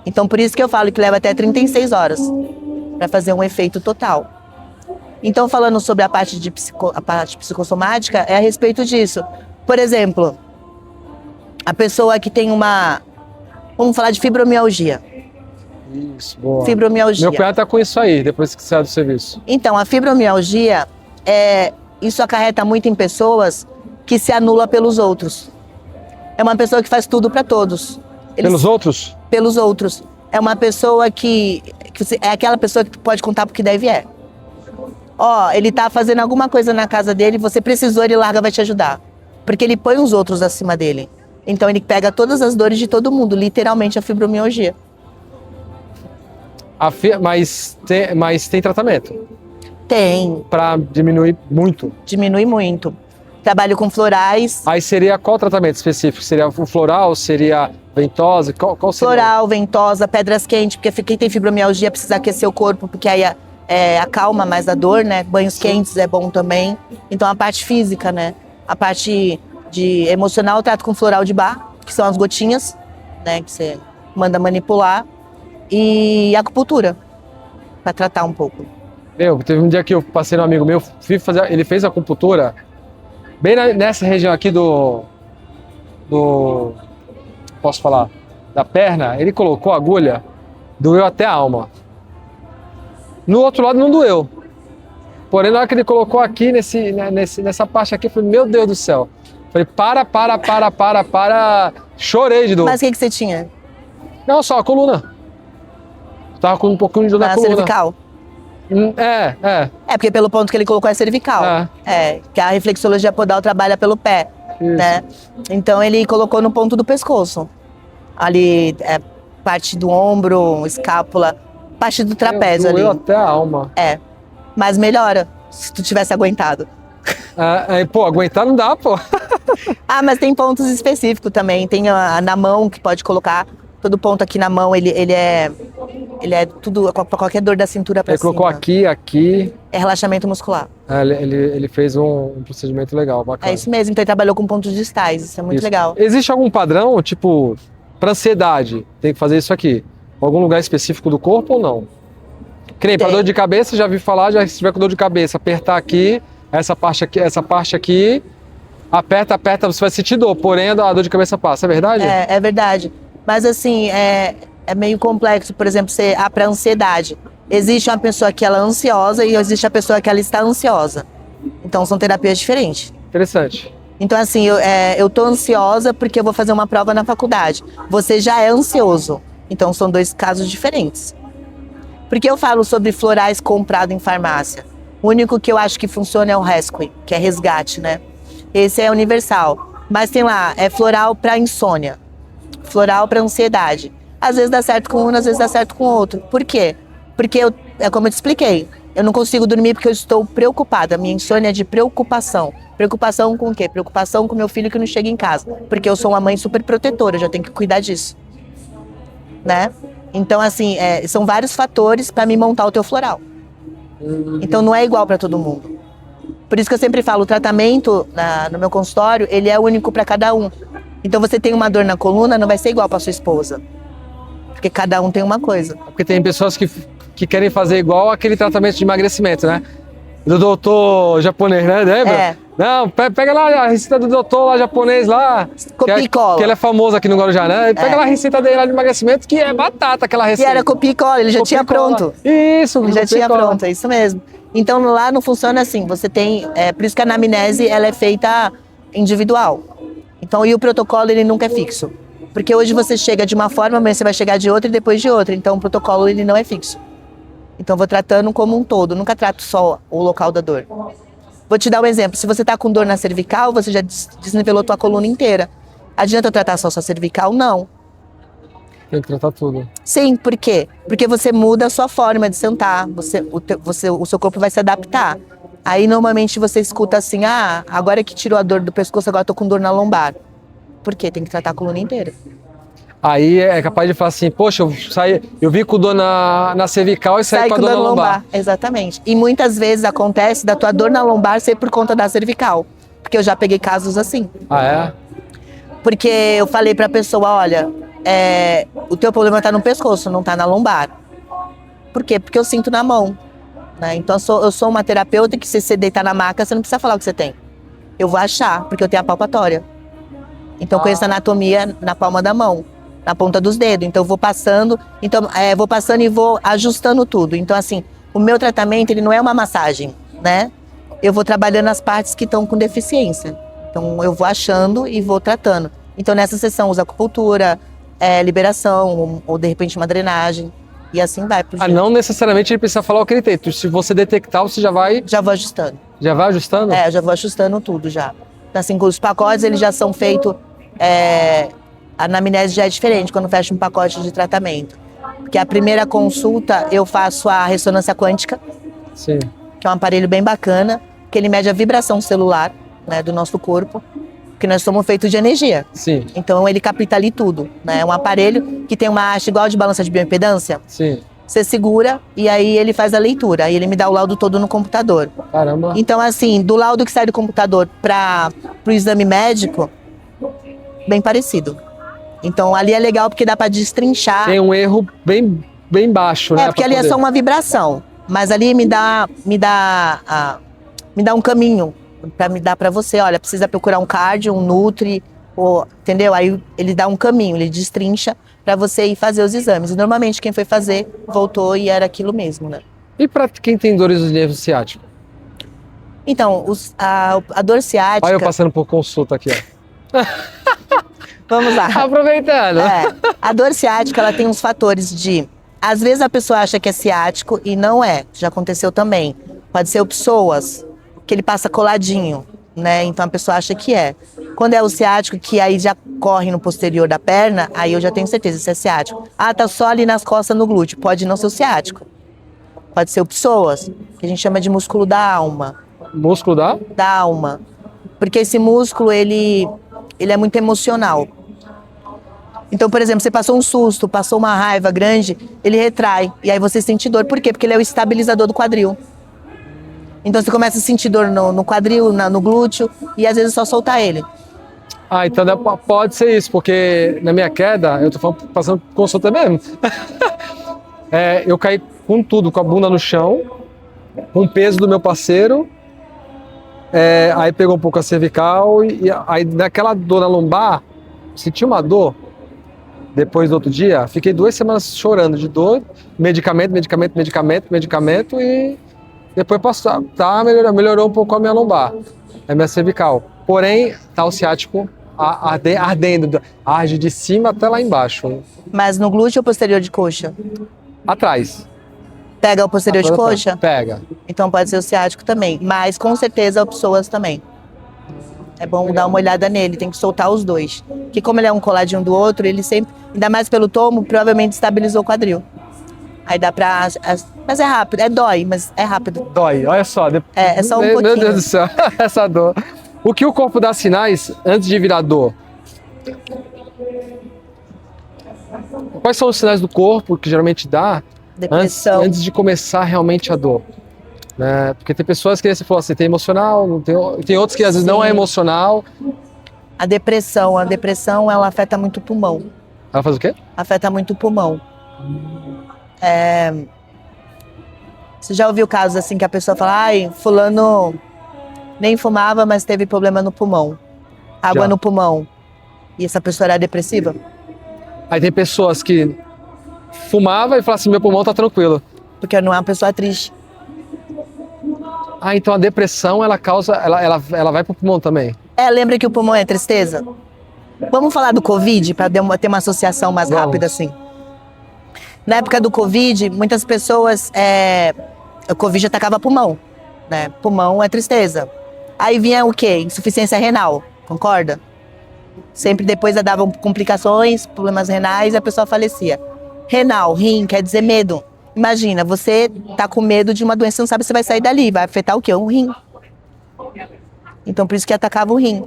Então por isso que eu falo que leva até 36 horas para fazer um efeito total. Então falando sobre a parte psicossomática, é a respeito disso. Por exemplo, a pessoa que tem vamos falar de fibromialgia. Isso, boa. Fibromialgia. Meu cunhado tá com isso aí, depois que sai do serviço. Então, a fibromialgia, isso acarreta muito em pessoas que se anula pelos outros. É uma pessoa que faz tudo para todos. Pelos outros? Pelos outros. É uma pessoa que é aquela pessoa que tu pode contar porque deve Ó, ele tá fazendo alguma coisa na casa dele, você precisou, ele larga, vai te ajudar. Porque ele põe os outros acima dele. Então ele pega todas as dores de todo mundo, literalmente a fibromialgia. Mas tem tratamento Tem, para diminuir muito. diminui muito. Trabalho com florais, Aí seria qual tratamento específico? Seria o floral? Seria ventosa? Qual seria? floral, ventosa, pedras quentes, porque quem tem fibromialgia precisa aquecer o corpo, porque aí acalma mais a dor, né? Banhos quentes é bom também. Então a parte física, né? A parte de emocional eu trato com floral de bar, que são as gotinhas, né? Que você manda manipular. E acupuntura, para tratar um pouco. Teve um dia que eu passei no amigo meu, ele fez acupuntura bem nessa região aqui posso falar, da perna. Ele colocou a agulha, doeu até a alma. No outro lado não doeu. Porém, na hora que ele colocou aqui, nessa parte aqui, eu falei, meu Deus do céu. Falei, para. Chorei de dor. Mas o que você tinha? Não, só a coluna. Tava com um pouquinho de dor na coluna. Cervical? É, porque pelo ponto que ele colocou é cervical. Que a reflexologia podal trabalha pelo pé, né? Então ele colocou no ponto do pescoço. Ali, parte do ombro, escápula, parte do trapézio ali. Doeu até a alma. Mas melhora, se tu tivesse aguentado. Aguentar não dá, pô. Mas tem pontos específicos também. Tem na mão que pode colocar. Todo ponto aqui na mão, ele é tudo, pra qualquer dor da cintura pra cima. Ele colocou aqui. É relaxamento muscular. Ele fez um procedimento legal, bacana. É isso mesmo, então ele trabalhou com pontos distais, isso é muito legal. Existe algum padrão, tipo, pra ansiedade, tem que fazer isso aqui? Algum lugar específico do corpo ou não? Que nem pra dor de cabeça, já vi falar, se tiver com dor de cabeça, apertar aqui, essa parte aqui, aperta, você vai sentir dor, porém a dor de cabeça passa, é verdade? É verdade. Mas assim, é meio complexo, por exemplo, pra ansiedade. Existe uma pessoa que ela é ansiosa e existe a pessoa que ela está ansiosa. Então são terapias diferentes. Interessante. Então assim, eu tô ansiosa porque eu vou fazer uma prova na faculdade. Você já é ansioso. Então são dois casos diferentes. Porque eu falo sobre florais comprados em farmácia. O único que eu acho que funciona é o Rescue, que é resgate, né? Esse é universal. Mas tem lá, floral para insônia, floral para ansiedade. Às vezes dá certo com um, às vezes dá certo com o outro. Por quê? Porque é como eu te expliquei, eu não consigo dormir porque eu estou preocupada. Minha insônia é de preocupação. Preocupação com o quê? Preocupação com meu filho que não chega em casa. Porque eu sou uma mãe super protetora, eu já tenho que cuidar disso. Né? Então, assim, são vários fatores para me montar o teu floral. Então não é igual para todo mundo. Por isso que eu sempre falo, o tratamento no meu consultório, ele é único para cada um. Então você tem uma dor na coluna, não vai ser igual para sua esposa. Porque cada um tem uma coisa. Porque tem pessoas que querem fazer igual aquele tratamento de emagrecimento, né? Do doutor japonês, né? Lembra? Não, pega lá a receita do doutor lá japonês lá. Copia e cola. Que ele é famoso aqui no Guarujá, né? Pega lá a receita dele lá de emagrecimento, que é batata aquela receita. E era copia e cola, ele já tinha pronto. Isso, ele já tinha pronto, é isso mesmo. Então lá não funciona assim, você tem, por isso que a anamnese ela é feita individual. Então, e o protocolo ele nunca é fixo. Porque hoje você chega de uma forma, amanhã você vai chegar de outra e depois de outra. Então o protocolo ele não é fixo. Então eu vou tratando como um todo, nunca trato só o local da dor. Vou te dar um exemplo, se você está com dor na cervical, você já desnivelou tua coluna inteira. Adianta eu tratar só sua cervical? Não. Tem que tratar tudo. Sim, por quê? Porque você muda a sua forma de sentar, o seu corpo vai se adaptar. Aí normalmente você escuta assim, agora que tirou a dor do pescoço, agora eu tô com dor na lombar. Por quê? Tem que tratar a coluna inteira. Aí é capaz de falar assim, poxa, eu vi com dor na cervical e saí com a dor na lombar. Exatamente. E muitas vezes acontece da tua dor na lombar ser por conta da cervical. Porque eu já peguei casos assim. Porque eu falei pra pessoa, olha, o teu problema tá no pescoço, não tá na lombar. Por quê? Porque eu sinto na mão. Né? Então eu sou uma terapeuta que se você deitar na maca, você não precisa falar o que você tem. Eu vou achar, porque eu tenho a palpatória. Então eu conheço a anatomia na palma da mão, na ponta dos dedos. Então eu vou passando, vou passando e vou ajustando tudo. Então assim, o meu tratamento ele não é uma massagem, né? Eu vou trabalhando as partes que estão com deficiência. Então eu vou achando e vou tratando. Então nessa sessão usa acupuntura, liberação ou de repente uma drenagem. E assim vai pro Não necessariamente ele precisa falar o que ele tem. Se você detectar, você já vai... Já vou ajustando. Já vai ajustando? Eu já vou ajustando tudo já. Então, assim, os pacotes, eles já são feitos... A anamnese já é diferente quando fecha um pacote de tratamento. Porque a primeira consulta, eu faço a ressonância quântica. Sim. Que é um aparelho bem bacana, que ele mede a vibração celular, né, do nosso corpo, porque nós somos feitos de energia. Sim. Então ele capta ali tudo, né? É um aparelho que tem uma haste igual de balança de bioimpedância. Sim. Você segura e aí ele faz a leitura, aí ele me dá o laudo todo no computador. Caramba. Então assim, do laudo que sai do computador para o exame médico, bem parecido. Então ali é legal porque dá para destrinchar. Tem um erro bem baixo, né? Porque ali é só uma vibração. Mas ali me dá um caminho para me dar para você. Olha, precisa procurar um cardio, um nutri, entendeu? Aí ele dá um caminho, ele destrincha para você ir fazer os exames. E normalmente quem foi fazer voltou e era aquilo mesmo, né? E para quem tem dores do nervo ciático? Então, a dor ciática... Olha eu passando por consulta aqui, ó. Vamos lá. Aproveitando. A dor ciática, ela tem uns fatores de... Às vezes a pessoa acha que é ciático e não é. Já aconteceu também. Pode ser o psoas, que ele passa coladinho, né? Então a pessoa acha que é. Quando é o ciático, que aí já corre no posterior da perna, aí eu já tenho certeza se é ciático. Tá só ali nas costas, no glúteo. Pode não ser o ciático. Pode ser o psoas, que a gente chama de músculo da alma. Músculo da? Da alma. Porque esse músculo, ele é muito emocional. Então, por exemplo, você passou um susto, passou uma raiva grande, ele retrai. E aí você sente dor. Por quê? Porque ele é o estabilizador do quadril. Então você começa a sentir dor no quadril, no glúteo, e às vezes é só soltar ele. Então pode ser isso, porque na minha queda, eu tô passando por consulta mesmo. Eu caí com tudo, com a bunda no chão, com o peso do meu parceiro, aí pegou um pouco a cervical, e aí naquela dor na lombar, senti uma dor. Depois do outro dia, fiquei 2 semanas chorando de dor, medicamento, e depois passou, melhorou um pouco a minha lombar, a minha cervical. Porém, tá o ciático ardendo, arde de cima até lá embaixo. Mas no glúteo ou posterior de coxa? Atrás. Pega o posterior de coxa? Pega. Então pode ser o ciático também, mas com certeza o psoas também. É bom dar uma olhada nele, tem que soltar os dois. Porque como ele é um coladinho do outro, ele sempre, ainda mais pelo tomo, provavelmente estabilizou o quadril. Aí dá pra... Mas é rápido, dói, mas é rápido. Dói, olha só. É só um pouquinho. Meu Deus do céu, essa dor. O que o corpo dá sinais antes de virar dor? Quais são os sinais do corpo que geralmente dá antes de começar realmente a dor? Porque tem pessoas que você falou assim, tem emocional, tem outros que às vezes não é emocional. A depressão, ela afeta muito o pulmão. Ela faz o quê? Afeta muito o pulmão. Você já ouviu casos assim que a pessoa fala, ai, fulano nem fumava, mas teve problema no pulmão. Água no pulmão. E essa pessoa era depressiva? Aí tem pessoas que fumavam e falavam assim, meu pulmão tá tranquilo. Porque não é uma pessoa triste. Então a depressão, ela vai pro pulmão também? Lembra que o pulmão é tristeza? Vamos falar do Covid, para ter uma associação mais rápida assim. Na época do Covid, muitas pessoas, o Covid atacava pulmão, né? Pulmão é tristeza. Aí vinha o quê? Insuficiência renal, concorda? Sempre depois davam complicações, problemas renais e a pessoa falecia. Renal, rim, quer dizer medo. Imagina, você tá com medo de uma doença, não sabe se vai sair dali, vai afetar o quê? O rim. Então por isso que atacava o rim.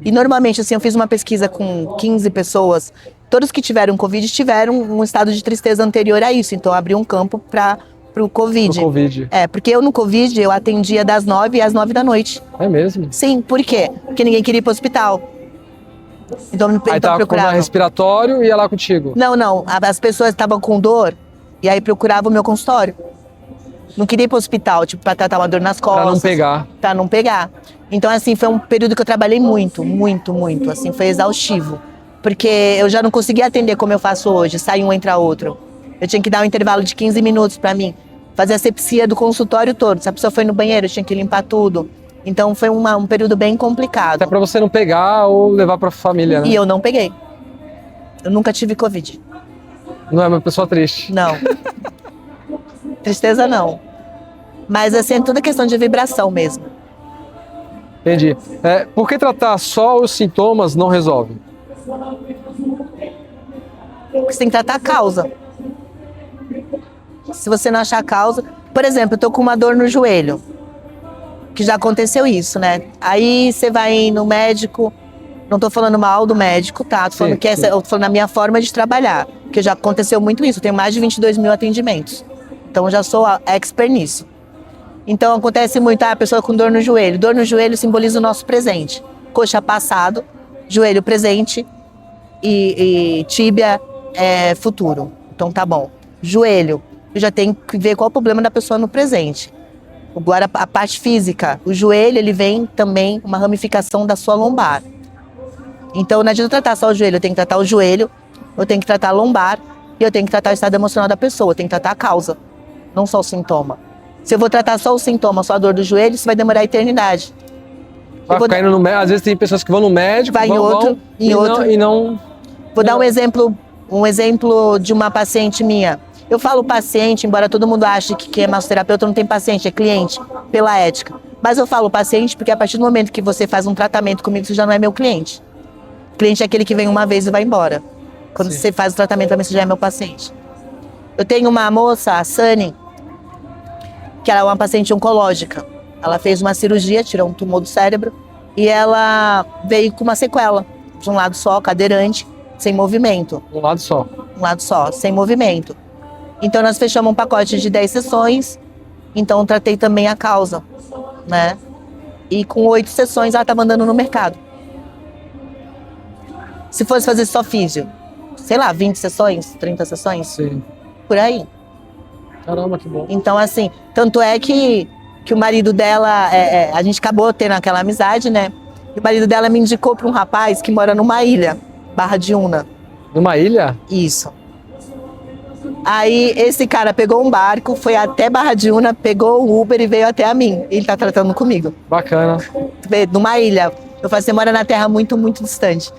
E normalmente, assim, eu fiz uma pesquisa com 15 pessoas, todos que tiveram Covid tiveram um estado de tristeza anterior a isso, então eu abri um campo pro Covid. Pro Covid. Porque eu no Covid, eu atendia das 9 às 9 da noite. É mesmo? Sim, por quê? Porque ninguém queria ir pro hospital. Então tava com respiratório e ia lá contigo? Não, as pessoas estavam com dor e aí procuravam o meu consultório. Não queria ir pro hospital, tipo, pra tratar uma dor nas costas. Pra não pegar. Então, assim, foi um período que eu trabalhei muito, assim, foi exaustivo. Porque eu já não conseguia atender como eu faço hoje, sai um, entra outro. Eu tinha que dar um intervalo de 15 minutos pra mim, fazer a asepsia do consultório todo. Se a pessoa foi no banheiro, eu tinha que limpar tudo. Então, foi um período bem complicado. Até pra você não pegar ou levar pra família, né? E eu não peguei. Eu nunca tive Covid. Não é uma pessoa triste. Não. Tristeza não. Mas assim, é toda questão de vibração mesmo. Entendi. Por que tratar só os sintomas não resolve? Você tem que tratar a causa. Se você não achar a causa... Por exemplo, eu tô com uma dor no joelho. Que já aconteceu isso, né? Aí você vai no médico... Não tô falando mal do médico, tá? Tô falando eu tô falando na minha forma de trabalhar. Porque já aconteceu muito isso. Eu tenho mais de 22 mil atendimentos. Então, eu já sou expert nisso. Então, acontece muito, a pessoa com dor no joelho. Dor no joelho simboliza o nosso presente. Coxa passado, joelho presente e tíbia é futuro. Então, tá bom. Joelho, eu já tenho que ver qual é o problema da pessoa no presente. Agora, a parte física. O joelho, ele vem também uma ramificação da sua lombar. Então, não adianta tratar só o joelho. Eu tenho que tratar o joelho, eu tenho que tratar a lombar e eu tenho que tratar o estado emocional da pessoa. Eu tenho que tratar a causa, não só o sintoma. Se eu vou tratar só o sintoma, só a dor do joelho, isso vai demorar a eternidade. Às vezes tem pessoas que vão no médico, vai em outro. Vou dar um exemplo de uma paciente minha. Eu falo paciente, embora todo mundo ache que quem é massoterapeuta não tem paciente, é cliente, pela ética. Mas eu falo paciente porque a partir do momento que você faz um tratamento comigo, você já não é meu cliente. Cliente é aquele que vem uma vez e vai embora. Quando Você faz o tratamento pra mim, você já é meu paciente. Eu tenho uma moça, a Sani, que ela é uma paciente oncológica. Ela fez uma cirurgia, tirou um tumor do cérebro, e ela veio com uma sequela, de um lado só, cadeirante, sem movimento. Um lado só? Um lado só, sem movimento. Então nós fechamos um pacote de 10 sessões, então tratei também a causa, né? E com 8 sessões ela tá mandando no mercado. Se fosse fazer só físio, sei lá, 20 sessões, 30 sessões? Sim. Por aí. Caramba, que bom. Então, assim, tanto é que o marido dela, a gente acabou tendo aquela amizade, né? E o marido dela me indicou para um rapaz que mora numa ilha, Barra de Una. Numa ilha? Isso. Aí esse cara pegou um barco, foi até Barra de Una, pegou o Uber e veio até a mim. Ele tá tratando comigo. Bacana. Numa ilha. Eu falei, você mora na terra muito, muito distante.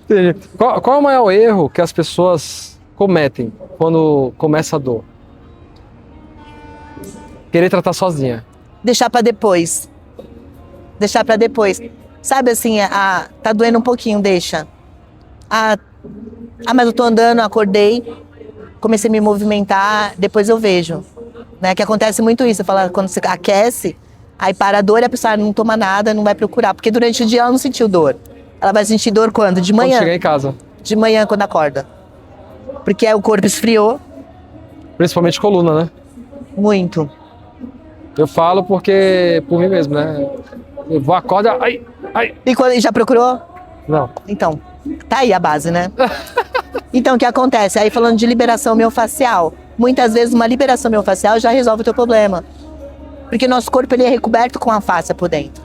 Entendi. Qual é o maior erro que as pessoas cometem quando começa a dor? Querer tratar sozinha. Deixar pra depois. Deixar pra depois. Sabe assim, tá doendo um pouquinho, deixa. Mas eu tô andando, acordei, comecei a me movimentar, depois eu vejo. Né? Que acontece muito isso, quando você aquece, aí para a dor e a pessoa não toma nada, não vai procurar. Porque durante o dia ela não sentiu dor. Ela vai sentir dor quando? De manhã. Quando chegar em casa. De manhã, quando acorda. Porque aí o corpo esfriou. Principalmente coluna, né? Muito. Eu falo porque, por mim mesmo, né? Eu vou, acorda, ai. E já procurou? Não. Então, tá aí a base, né? Então, o que acontece? Aí falando de liberação miofascial. Muitas vezes uma liberação miofascial já resolve o teu problema. Porque nosso corpo ele é recoberto com a face por dentro,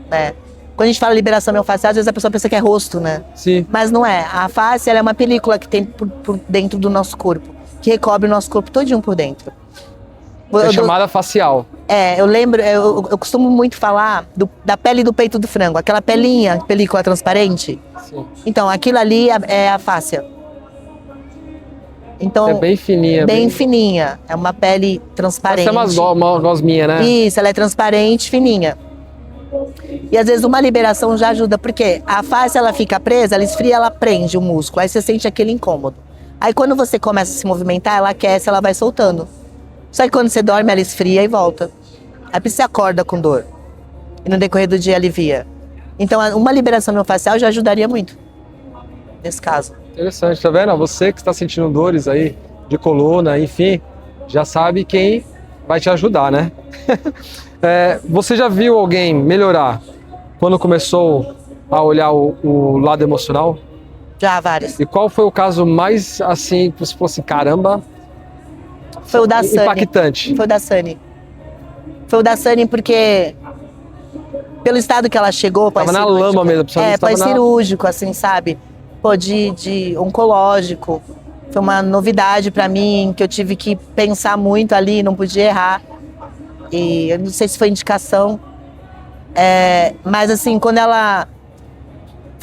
né? Quando a gente fala liberação miofascial, às vezes a pessoa pensa que é rosto, né? Sim. Mas não é. A face ela é uma película que tem por dentro do nosso corpo, que recobre o nosso corpo todinho por dentro. É chamada facial. Eu lembro, eu costumo muito falar da pele do peito do frango, aquela pelinha, película transparente. Sim. Então, aquilo ali é a fáscia. Então, é bem fininha. Bem fininha. É uma pele transparente. Essa é uma gosminha, né? Isso, ela é transparente, fininha. E às vezes uma liberação já ajuda, porque a face ela fica presa, ela esfria, ela prende o músculo, aí você sente aquele incômodo. Aí quando você começa a se movimentar, ela aquece, ela vai soltando. Só que quando você dorme, ela esfria e volta. Aí você acorda com dor. E no decorrer do dia alivia. Então uma liberação miofascial já ajudaria muito, nesse caso. Interessante, tá vendo? Você que está sentindo dores aí, de coluna, enfim, já sabe quem vai te ajudar, né? Você já viu alguém melhorar quando começou a olhar o lado emocional? Já, vários. E qual foi o caso mais, assim, que você falou assim, caramba, foi o da Sani. Impactante? Foi o da Sani. Foi o da Sani porque, pelo estado que ela chegou, tava na lama mesmo. Pós-cirúrgico, assim, sabe? Pô, de oncológico. Foi uma novidade pra mim, que eu tive que pensar muito ali, não podia errar. E eu não sei se foi indicação. Mas assim, quando ela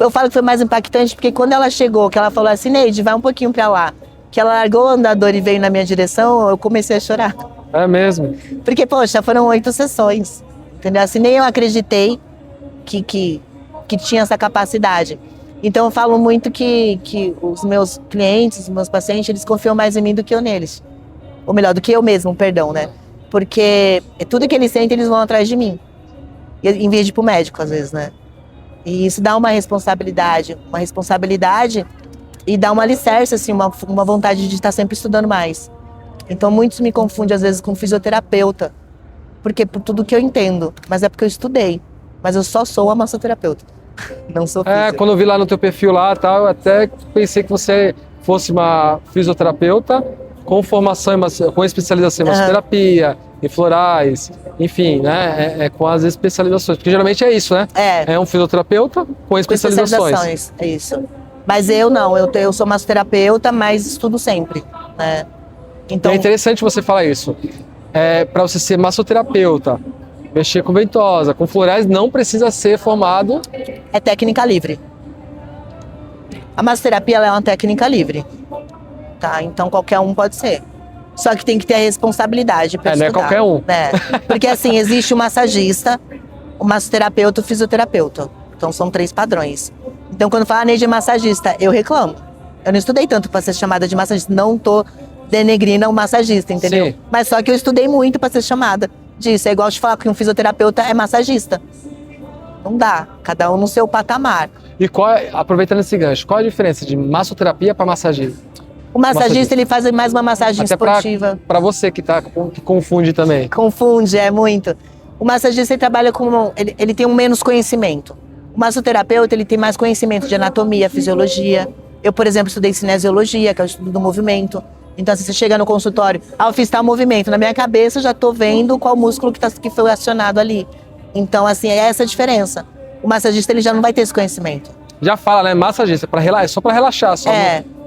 Eu falo que foi mais impactante porque quando ela chegou, que ela falou assim, Neide, vai um pouquinho pra lá, que ela largou o andador e veio na minha direção, eu comecei a chorar. É mesmo? Porque, poxa, foram 8 sessões, entendeu? Assim, nem eu acreditei que tinha essa capacidade. Então eu falo muito que os meus clientes, os meus pacientes, eles confiam mais em mim do que eu neles. Ou melhor, do que eu mesmo, perdão, né? Porque tudo que eles sentem, eles vão atrás de mim. Em vez de ir pro médico, às vezes, né? E isso dá uma responsabilidade e dá uma alicerce, assim, uma vontade de estar sempre estudando mais. Então muitos me confundem, às vezes, com fisioterapeuta. Porque por tudo que eu entendo, mas é porque eu estudei. Mas eu só sou uma massoterapeuta. Não sou fisio. Quando eu vi lá no teu perfil lá, tal, eu até pensei que você fosse uma fisioterapeuta com formação, com especialização em massoterapia, em florais, enfim, né? Com as especializações. Porque geralmente é isso, né? É um fisioterapeuta com especializações. É isso. Mas eu não, eu sou massoterapeuta, mas estudo sempre, né? Então, é interessante você falar isso. Para você ser massoterapeuta, mexer com ventosa, com florais, não precisa ser formado. É técnica livre. A massoterapia ela é uma técnica livre, tá? Então qualquer um pode ser. Só que tem que ter a responsabilidade para estudar. Não é qualquer um. Né? Porque assim, existe o massagista, o massoterapeuta e o fisioterapeuta. Então são 3 padrões. Então quando fala Neide massagista, eu reclamo. Eu não estudei tanto para ser chamada de massagista. Não tô denegrindo o massagista, entendeu? Sim. Mas só que eu estudei muito para ser chamada disso. É igual de falar que um fisioterapeuta é massagista. Não dá. Cada um no seu patamar. E aproveitando esse gancho, qual a diferença de massoterapia para massagista? O massagista, ele faz mais uma massagem até esportiva. Para você que confunde também. Confunde, muito. O massagista, ele trabalha com... Ele tem um menos conhecimento. O massoterapeuta, ele tem mais conhecimento de anatomia, fisiologia. Eu, por exemplo, estudei cinesiologia, que é o estudo do movimento. Então, se você chega no consultório, eu fiz tal movimento. Na minha cabeça, eu já estou vendo qual músculo que foi acionado ali. Então, assim, é essa a diferença. O massagista, ele já não vai ter esse conhecimento. Já fala, né? Massagista, é só para relaxar,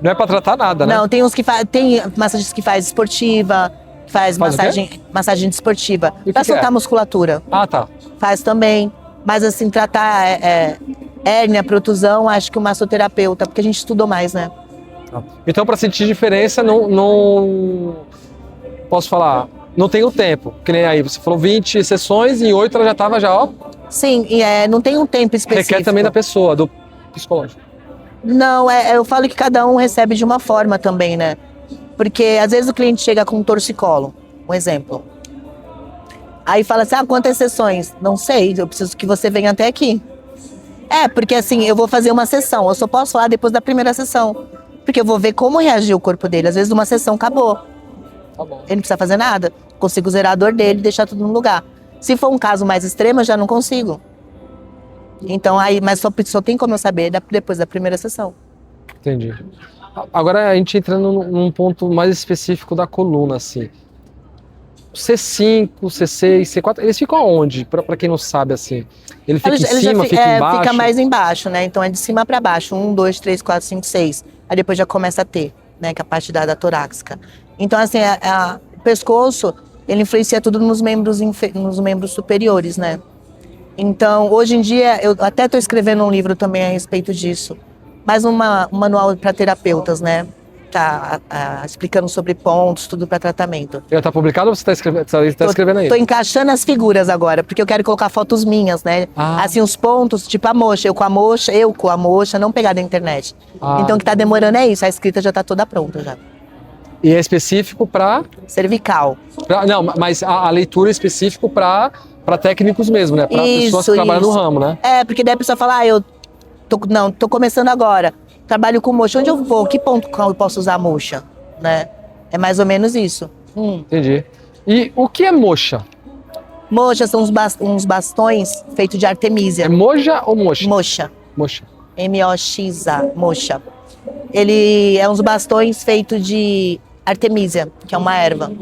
não é para tratar nada, né? Não, tem tem massagista que faz esportiva, que faz massagem desportiva, para soltar musculatura. Ah, tá. Faz também, mas assim, tratar hérnia, protusão, acho que o massoterapeuta, porque a gente estudou mais, né? Então, para sentir diferença, não posso falar, não tem o tempo, que nem aí, você falou 20 sessões e em 8 ela já estava ó. Sim, não tem um tempo específico. Requer também da pessoa, do psicológico. Não, eu falo que cada um recebe de uma forma também, né? Porque às vezes o cliente chega com um torcicolo, um exemplo. Aí fala assim, quantas sessões? Não sei, eu preciso que você venha até aqui. Porque assim, eu vou fazer uma sessão, eu só posso falar depois da primeira sessão. Porque eu vou ver como reagir o corpo dele. Às vezes uma sessão acabou. Tá bom. Ele não precisa fazer nada. Consigo zerar a dor dele e deixar tudo no lugar. Se for um caso mais extremo, eu já não consigo. Então, mas só tem como eu saber depois da primeira sessão. Entendi. Agora a gente entrando num ponto mais específico da coluna, assim. C5, C6, C4, eles ficam aonde? Para quem não sabe, assim. Ele fica em cima, fica embaixo? Fica mais embaixo, né? Então é de cima para baixo. 1, 2, 3, 4, 5, 6. Aí depois já começa a ter, né? Que é a parte da torácica. Então, assim, o pescoço, ele influencia tudo nos membros superiores, né? Então, hoje em dia, eu até estou escrevendo um livro também a respeito disso. Mais um manual para terapeutas, né? Tá explicando sobre pontos, tudo para tratamento. Já está publicado ou você está escrevendo aí? Estou encaixando as figuras agora, porque eu quero colocar fotos minhas, né? Assim, os pontos, tipo a moxa, eu com a moxa, não pegar da internet. Então, o que está demorando é isso, a escrita já está toda pronta já. E é específico para? Cervical. Não, mas a leitura é específico para técnicos mesmo, né? Para pessoas que trabalham no ramo, né? Porque daí a pessoa fala, tô começando agora. Trabalho com moxa, onde eu vou? Que ponto eu posso usar a moxa? Né? É mais ou menos isso. Entendi. E o que é moxa? Moxa são uns bastões feitos de artemísia. É moja ou moxa? Moxa. Moxa. M-O-X-A, moxa. Ele é uns bastões feitos de artemísia, que é uma erva.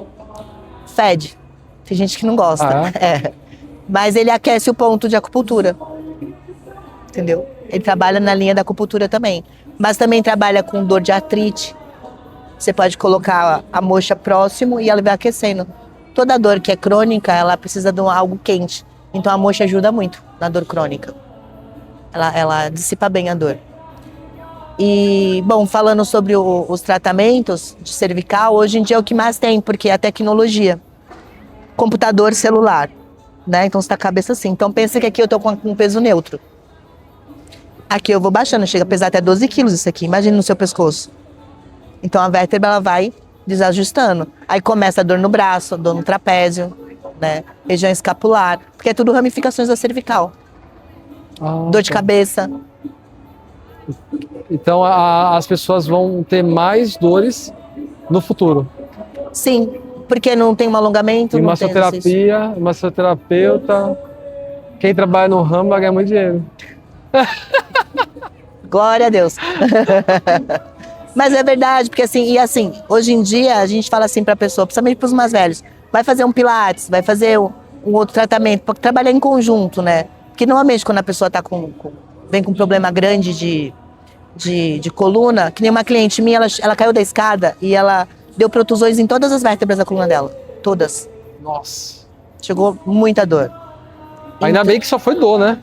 Fede. Tem gente que não gosta. Mas ele aquece o ponto de acupuntura. Entendeu? Ele trabalha na linha da acupuntura também. Mas também trabalha com dor de artrite. Você pode colocar a moxa próximo e ela vai aquecendo. Toda dor que é crônica, ela precisa de algo quente. Então a moxa ajuda muito na dor crônica. Ela dissipa bem a dor. E, bom, falando sobre os tratamentos de cervical, hoje em dia é o que mais tem, porque é a tecnologia. Computador, celular, né? Então você tá com a cabeça assim. Então pensa que aqui eu tô com um peso neutro. Aqui eu vou baixando, chega a pesar até 12 quilos isso aqui, imagina no seu pescoço. Então a vértebra ela vai desajustando. Aí começa a dor no braço, dor no trapézio, né? Região escapular, porque é tudo ramificações da cervical. Dor de cabeça. Então as pessoas vão ter mais dores no futuro. Sim, porque não tem um alongamento, E não tem exercício. massoterapeuta, quem trabalha no ramo vai ganhar muito dinheiro. Glória a Deus. Mas é verdade, porque assim, hoje em dia a gente fala assim pra pessoa, principalmente pros mais velhos, vai fazer um pilates, vai fazer um outro tratamento, para trabalhar em conjunto, né? Porque normalmente quando a pessoa tá vem com um problema grande de coluna, que nem uma cliente minha, ela caiu da escada e ela deu protusões em todas as vértebras da coluna dela. Todas. Nossa. Chegou muita dor. Ainda bem que só foi dor, né?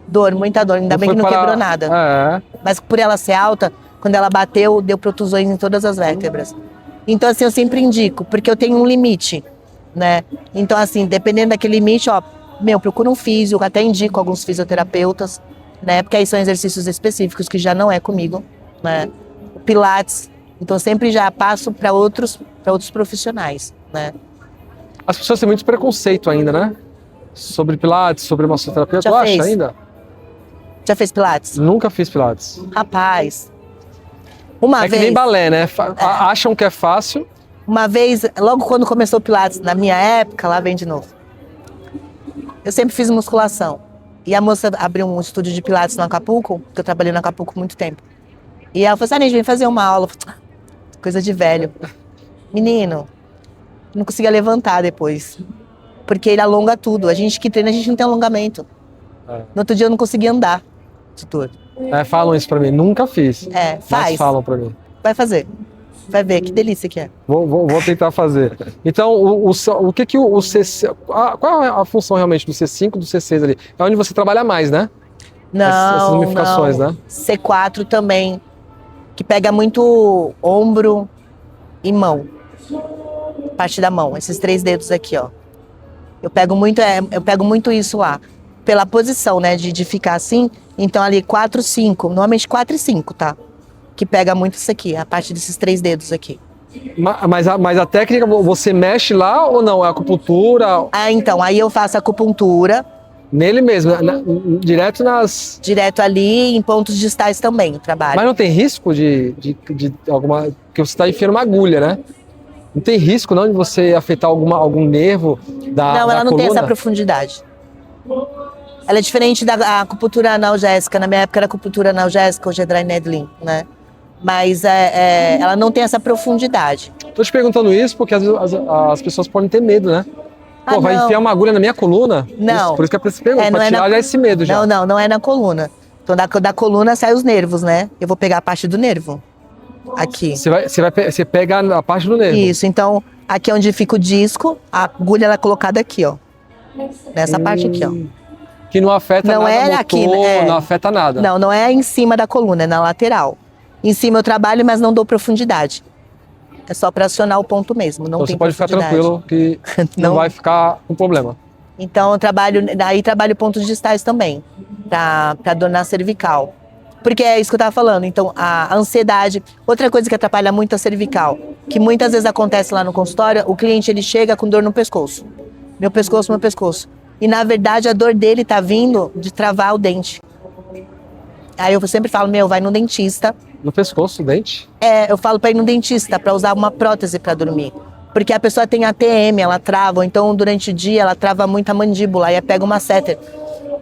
Dor, muita dor. Ainda bem que não quebrou nada. É. Mas por ela ser alta, quando ela bateu, deu protusões em todas as vértebras. Então, assim, eu sempre indico, porque eu tenho um limite, né? Então, assim, dependendo daquele limite, ó, procura um físio, até indico alguns fisioterapeutas, né? Porque aí são exercícios específicos que já não é comigo, né? O Pilates, então sempre já passo para outros profissionais, né? As pessoas têm muito preconceito ainda, né? Sobre Pilates, sobre massoterapia. Tu acha ainda? Já fez Pilates? Nunca fiz Pilates. Rapaz, uma vez... É que nem balé, né? Acham que é fácil. Uma vez, logo quando começou o Pilates, na minha época, lá vem de novo. Eu sempre fiz musculação. E a moça abriu um estúdio de Pilates no Acapulco, porque eu trabalhei no Acapulco muito tempo. E ela falou assim, Anís, vem fazer uma aula. Coisa de velho. Menino, não conseguia levantar depois. Porque ele alonga tudo. A gente que treina, a gente não tem alongamento. No outro dia eu não conseguia andar de dor. Falam isso pra mim. Nunca fiz. Faz. Mas falam pra mim. Vai fazer. Vai ver que delícia que é. Vou tentar fazer. Então, o que o C6... Qual é a função realmente do C5 e do C6 ali? É onde você trabalha mais, né? Essas ramificações, né? C4 também, que pega muito ombro e mão. Parte da mão, esses 3 dedos aqui, ó. Eu pego muito isso lá. Pela posição, né, de ficar assim. Então ali 4, 5, normalmente 4 e 5, tá? Que pega muito isso aqui, a parte desses 3 dedos aqui. Mas a técnica, você mexe lá ou não? É acupuntura? Então, aí eu faço acupuntura. Nele mesmo, direto nas... Direto ali, em pontos distais também, o trabalho. Mas não tem risco de alguma... Porque você está enfiando uma agulha, né? Não tem risco não de você afetar algum nervo da Não, ela não coluna? tem essa profundidade. Ela é diferente da acupuntura analgésica. Na minha época era acupuntura analgésica, hoje é dry needling, né? Mas ela não tem essa profundidade. Tô te perguntando isso porque às vezes as pessoas podem ter medo, né? Pô, vai enfiar uma agulha na minha coluna? Não. Por isso que a pessoa pergunta, pra tirar já esse medo já. Não é na coluna. Então da coluna sai os nervos, né? Eu vou pegar a parte do nervo. Aqui. Você pega a parte do nervo. Isso, então aqui é onde fica o disco, a agulha ela é colocada aqui, ó. Nessa parte aqui, ó. Que não afeta não nada é motor, aqui, não afeta nada. Não é em cima da coluna, é na lateral. Em cima eu trabalho, mas não dou profundidade. É só para acionar o ponto mesmo, não então tem você pode ficar tranquilo que não vai ficar com problema. Então eu trabalho pontos distais também, para dor na cervical. Porque é isso que eu estava falando, então a ansiedade, outra coisa que atrapalha muito a cervical, que muitas vezes acontece lá no consultório, o cliente ele chega com dor no pescoço. Meu pescoço. E na verdade a dor dele tá vindo de travar o dente. Aí eu sempre falo, vai no dentista. No pescoço, dente? Eu falo para ir no dentista, para usar uma prótese para dormir. Porque a pessoa tem ATM, ela trava, ou então durante o dia ela trava muito a mandíbula, aí pega uma masseter.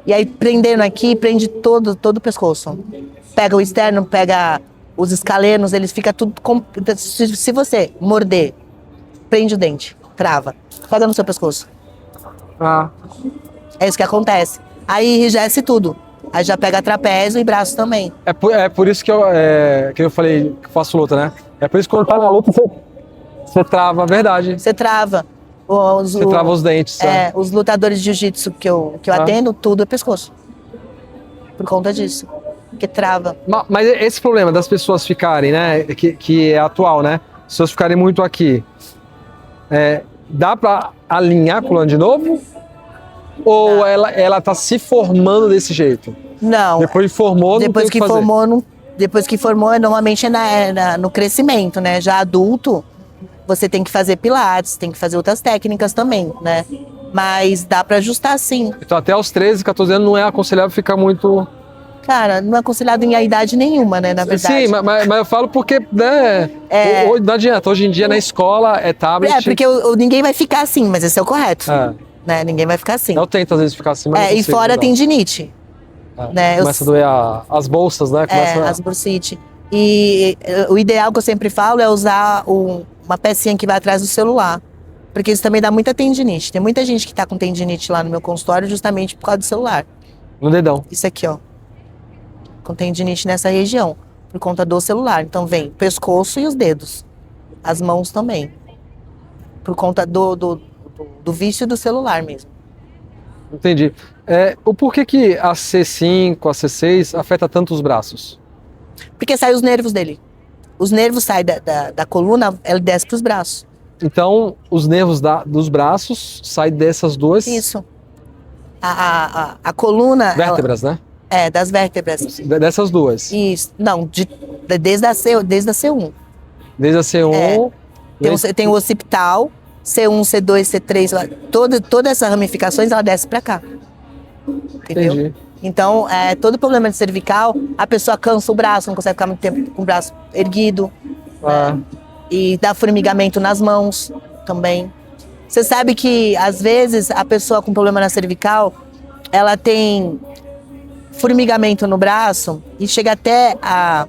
E aí prendendo aqui, prende todo o pescoço. Pega o externo, pega os escalenos, eles ficam tudo... Se você morder, prende o dente, trava, pega no seu pescoço. É isso que acontece. Aí enrijece tudo. Aí já pega trapézio e braço também. É por isso que eu falei que faço luta, né? É por isso que quando tá na luta, você trava, verdade. Você trava. Você trava os dentes. Os lutadores de jiu-jitsu que eu atendo, tudo é pescoço. por conta disso, porque trava. Mas esse problema das pessoas ficarem, né, que é atual, né, as pessoas ficarem muito aqui, dá para alinhar a coluna de novo? Ou ela tá se formando desse jeito? Não. Depois formou, não tem o que fazer. Depois que formou, normalmente no crescimento, né? Já adulto, você tem que fazer pilates, tem que fazer outras técnicas também, né? Mas dá pra ajustar sim. Então até aos 13, 14 anos não é aconselhável ficar muito... Cara, não é aconselhado em idade nenhuma, né, na verdade. Sim, mas eu falo porque, né, não adianta. Hoje em dia na escola é tablet... porque ninguém vai ficar assim, mas esse é o correto. Né? Ninguém vai ficar assim. Eu tento às vezes ficar assim, mas não consigo, e fora a tendinite. Né? Começa a doer as bolsas, né? As bursite. E o ideal que eu sempre falo é usar uma pecinha que vai atrás do celular. Porque isso também dá muita tendinite. Tem muita gente que tá com tendinite lá no meu consultório justamente por causa do celular. No dedão. Isso aqui, ó. Com tendinite nessa região. Por conta do celular. Então vem o pescoço e os dedos. As mãos também. Por conta do vício do celular mesmo. Entendi. O porquê que a C5, a C6 afeta tanto os braços? Porque saem os nervos dele. Os nervos saem da coluna, ela desce para os braços. Então, os nervos dos braços saem dessas duas... Isso. A coluna... Vértebras, né? Das vértebras. Dessas duas. Isso. Não, desde a C1. Desde a C1... Tem o occipital, C1, C2, C3, todas essas ramificações, ela desce pra cá. Entendeu? Entendi. Então, todo problema de cervical, a pessoa cansa o braço, não consegue ficar muito tempo com o braço erguido. Né? E dá formigamento nas mãos também. Você sabe que, às vezes, a pessoa com problema na cervical, ela tem formigamento no braço e chega até a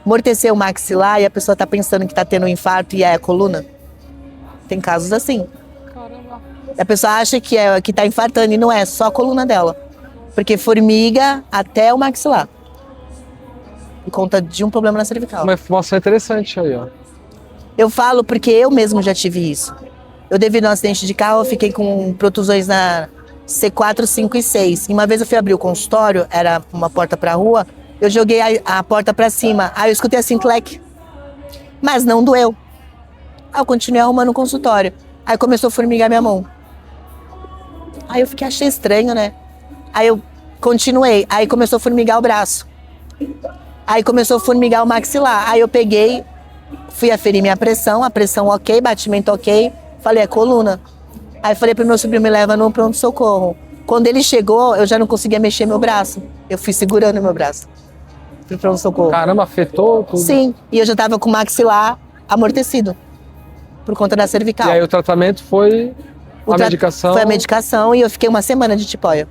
amortecer o maxilar e a pessoa tá pensando que tá tendo um infarto e é a coluna. Tem casos assim. Caramba. A pessoa acha que tá infartando e não é, só a coluna dela. Porque formiga até o maxilar. Por conta de um problema na cervical. Uma informação interessante aí, ó. Eu falo porque eu mesmo já tive isso. Eu, devido a um acidente de carro, eu fiquei com protusões na C4, 5 e 6. E uma vez eu fui abrir o consultório, era uma porta pra rua, eu joguei a porta pra cima. Aí eu escutei assim, tlec. Mas não doeu. Aí eu continuei arrumando o consultório. Aí começou a formigar minha mão. Aí eu achei estranho, né? Aí eu continuei. Aí começou a formigar o braço. Aí começou a formigar o maxilar. Aí eu peguei, fui aferir minha pressão, a pressão ok, batimento ok. Falei, é coluna. Aí falei pro meu sobrinho, me leva no pronto-socorro. Quando ele chegou, eu já não conseguia mexer meu braço. Eu fui segurando meu braço pro pronto-socorro. Caramba, afetou tudo? Sim, e eu já tava com o maxilar amortecido. Por conta da cervical. E aí o tratamento foi medicação? Foi a medicação e eu fiquei uma semana de tipóia.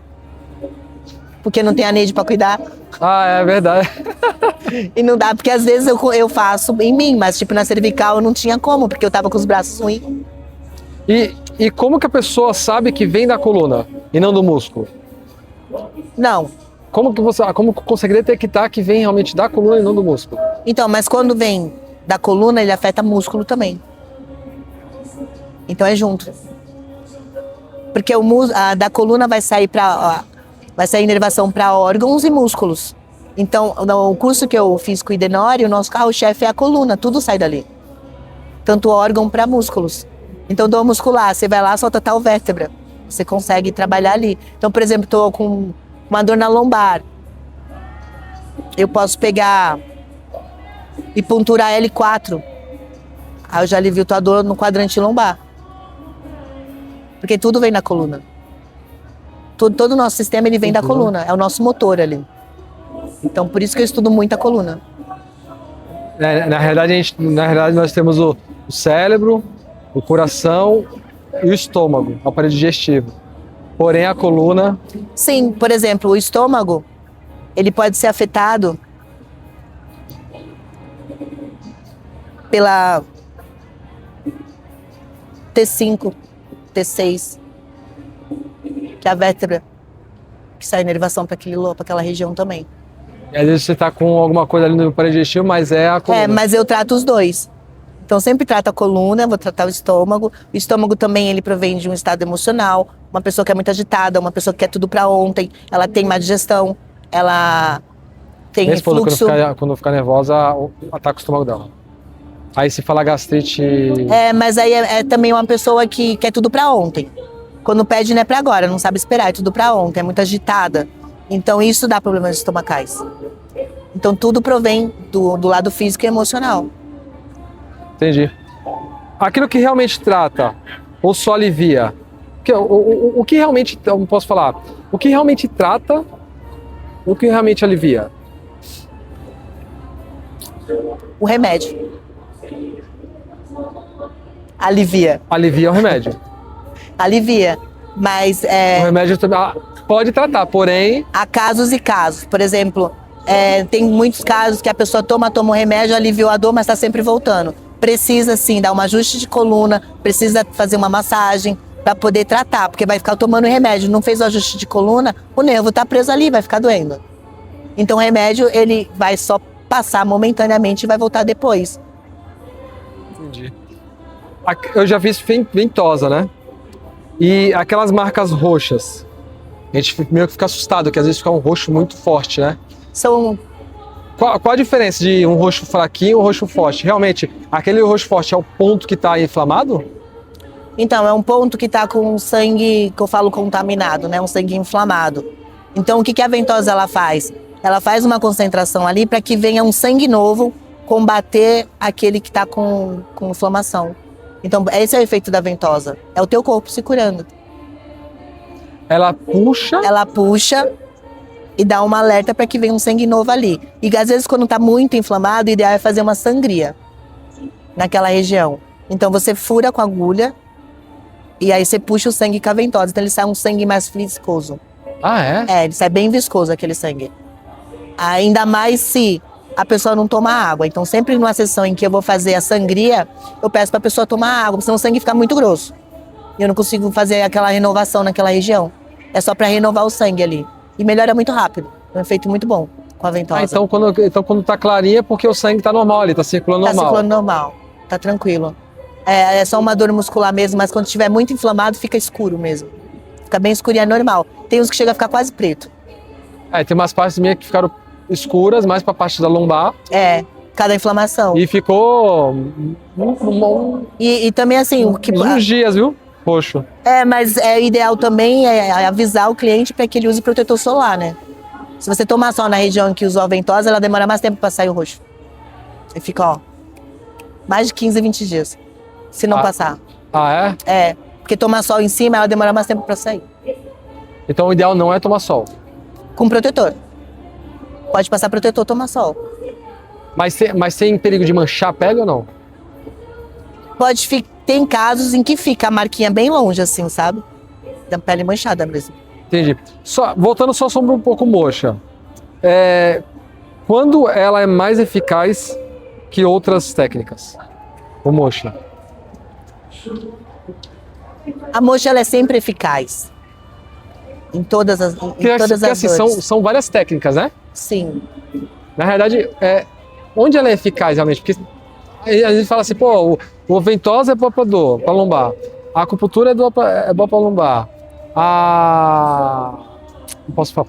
Porque não tem a Neide pra cuidar. É verdade. E não dá, porque às vezes eu faço em mim, mas tipo na cervical eu não tinha como, porque eu tava com os braços ruins. E como que a pessoa sabe que vem da coluna e não do músculo? Não. Como consegue detectar que vem realmente da coluna e não do músculo? Então, mas quando vem da coluna, ele afeta músculo também. Então é junto. Porque da coluna vai sair inervação para órgãos e músculos. Então, no curso que eu fiz com o Idenori, o nosso carro-chefe é a coluna, tudo sai dali. Tanto órgão para músculos. Então, dor muscular, você vai lá, solta tal vértebra. Você consegue trabalhar ali. Então, por exemplo, estou com uma dor na lombar. Eu posso pegar e punturar L4. Aí eu já alivio tua dor no quadrante lombar. Porque tudo vem da coluna. Todo o nosso sistema ele vem da coluna. É o nosso motor ali. Então, por isso que eu estudo muito a coluna. Na realidade, nós temos o cérebro, o coração e o estômago, o aparelho digestivo. Porém, a coluna... Sim, por exemplo, o estômago, ele pode ser afetado pela T5, T6, que é a vértebra que sai inervação para aquela região também. E às vezes você está com alguma coisa ali no aparelho digestivo, mas é a coluna. Mas eu trato os dois. Então sempre trato a coluna, vou tratar o estômago. O estômago também ele provém de um estado emocional, uma pessoa que é muito agitada, uma pessoa que quer tudo pra ontem, ela tem má digestão, ela tem Mesmo refluxo. quando ficar nervosa, ataca o estômago dela. Aí se falar gastrite... Mas aí é também uma pessoa que quer tudo pra ontem. Quando pede não é pra agora, não sabe esperar, é tudo pra ontem, é muito agitada. Então isso dá problemas estomacais. Então tudo provém do lado físico e emocional. Entendi. Aquilo que realmente trata ou só alivia? O que realmente, eu não posso falar, o que realmente trata, o que realmente alivia? O remédio. Alivia. Alivia o remédio. Alivia. Mas O remédio também pode tratar, porém... há casos e casos. Por exemplo, tem muitos casos que a pessoa toma o remédio, aliviou a dor, mas está sempre voltando. Precisa, sim, dar um ajuste de coluna, precisa fazer uma massagem para poder tratar, porque vai ficar tomando remédio. Não fez o ajuste de coluna, o nervo está preso ali, vai ficar doendo. Então o remédio, ele vai só passar momentaneamente e vai voltar depois. Entendi. Eu já fiz ventosa, né? E aquelas marcas roxas, a gente meio que fica assustado, que às vezes fica um roxo muito forte, né? São Qual a diferença de um roxo fraquinho e um roxo forte? Realmente, aquele roxo forte é o ponto que está inflamado? Então, é um ponto que está com sangue, que eu falo contaminado, né? Um sangue inflamado. Então, o que a ventosa ela faz? Ela faz uma concentração ali para que venha um sangue novo combater aquele que está com inflamação. Então, esse é o efeito da ventosa. É o teu corpo se curando. Ela puxa... Ela puxa e dá uma alerta para que venha um sangue novo ali. E às vezes, quando está muito inflamado, o ideal é fazer uma sangria naquela região. Então, você fura com a agulha e aí você puxa o sangue com a ventosa. Então, ele sai um sangue mais viscoso. Ah, é? Ele sai bem viscoso aquele sangue. Ainda mais se a pessoa não toma água. Então, sempre numa sessão em que eu vou fazer a sangria, eu peço para a pessoa tomar água, porque senão o sangue fica muito grosso. E eu não consigo fazer aquela renovação naquela região. É só para renovar o sangue ali. E melhora muito rápido. É um efeito muito bom com a ventosa. Então quando tá clarinha é porque o sangue tá normal ali, tá circulando normal. Tá circulando normal. Tá tranquilo. É só uma dor muscular mesmo, mas quando estiver muito inflamado, fica escuro mesmo. Fica bem escuro e é normal. Tem uns que chega a ficar quase preto. Tem umas partes minhas que ficaram escuras, mais pra parte da lombar. Cada inflamação. E ficou... E também assim... uns dias, viu? Roxo. Mas ideal também é avisar o cliente para que ele use protetor solar, né? Se você tomar sol na região que usou a ventosa, ela demora mais tempo para sair o roxo. E fica, mais de 15, 20 dias. Se não passar. Ah, é? Porque tomar sol em cima, ela demora mais tempo para sair. Então o ideal não é tomar sol. Com protetor. Pode passar protetor, tomar sol. Mas sem perigo de manchar a pele ou não? Tem casos em que fica a marquinha bem longe, assim, sabe? Da pele manchada mesmo. Entendi. Voltando só sobre um pouco moxa. Quando ela é mais eficaz que outras técnicas? O moxa. A moxa, ela é sempre eficaz. Em todas as assim, dores. São várias técnicas, né? Sim. Na realidade, onde ela é eficaz realmente? Porque a gente fala assim, pô, o ventosa é boa pra dor, pra lombar. A acupuntura é boa pra lombar. Não posso falar.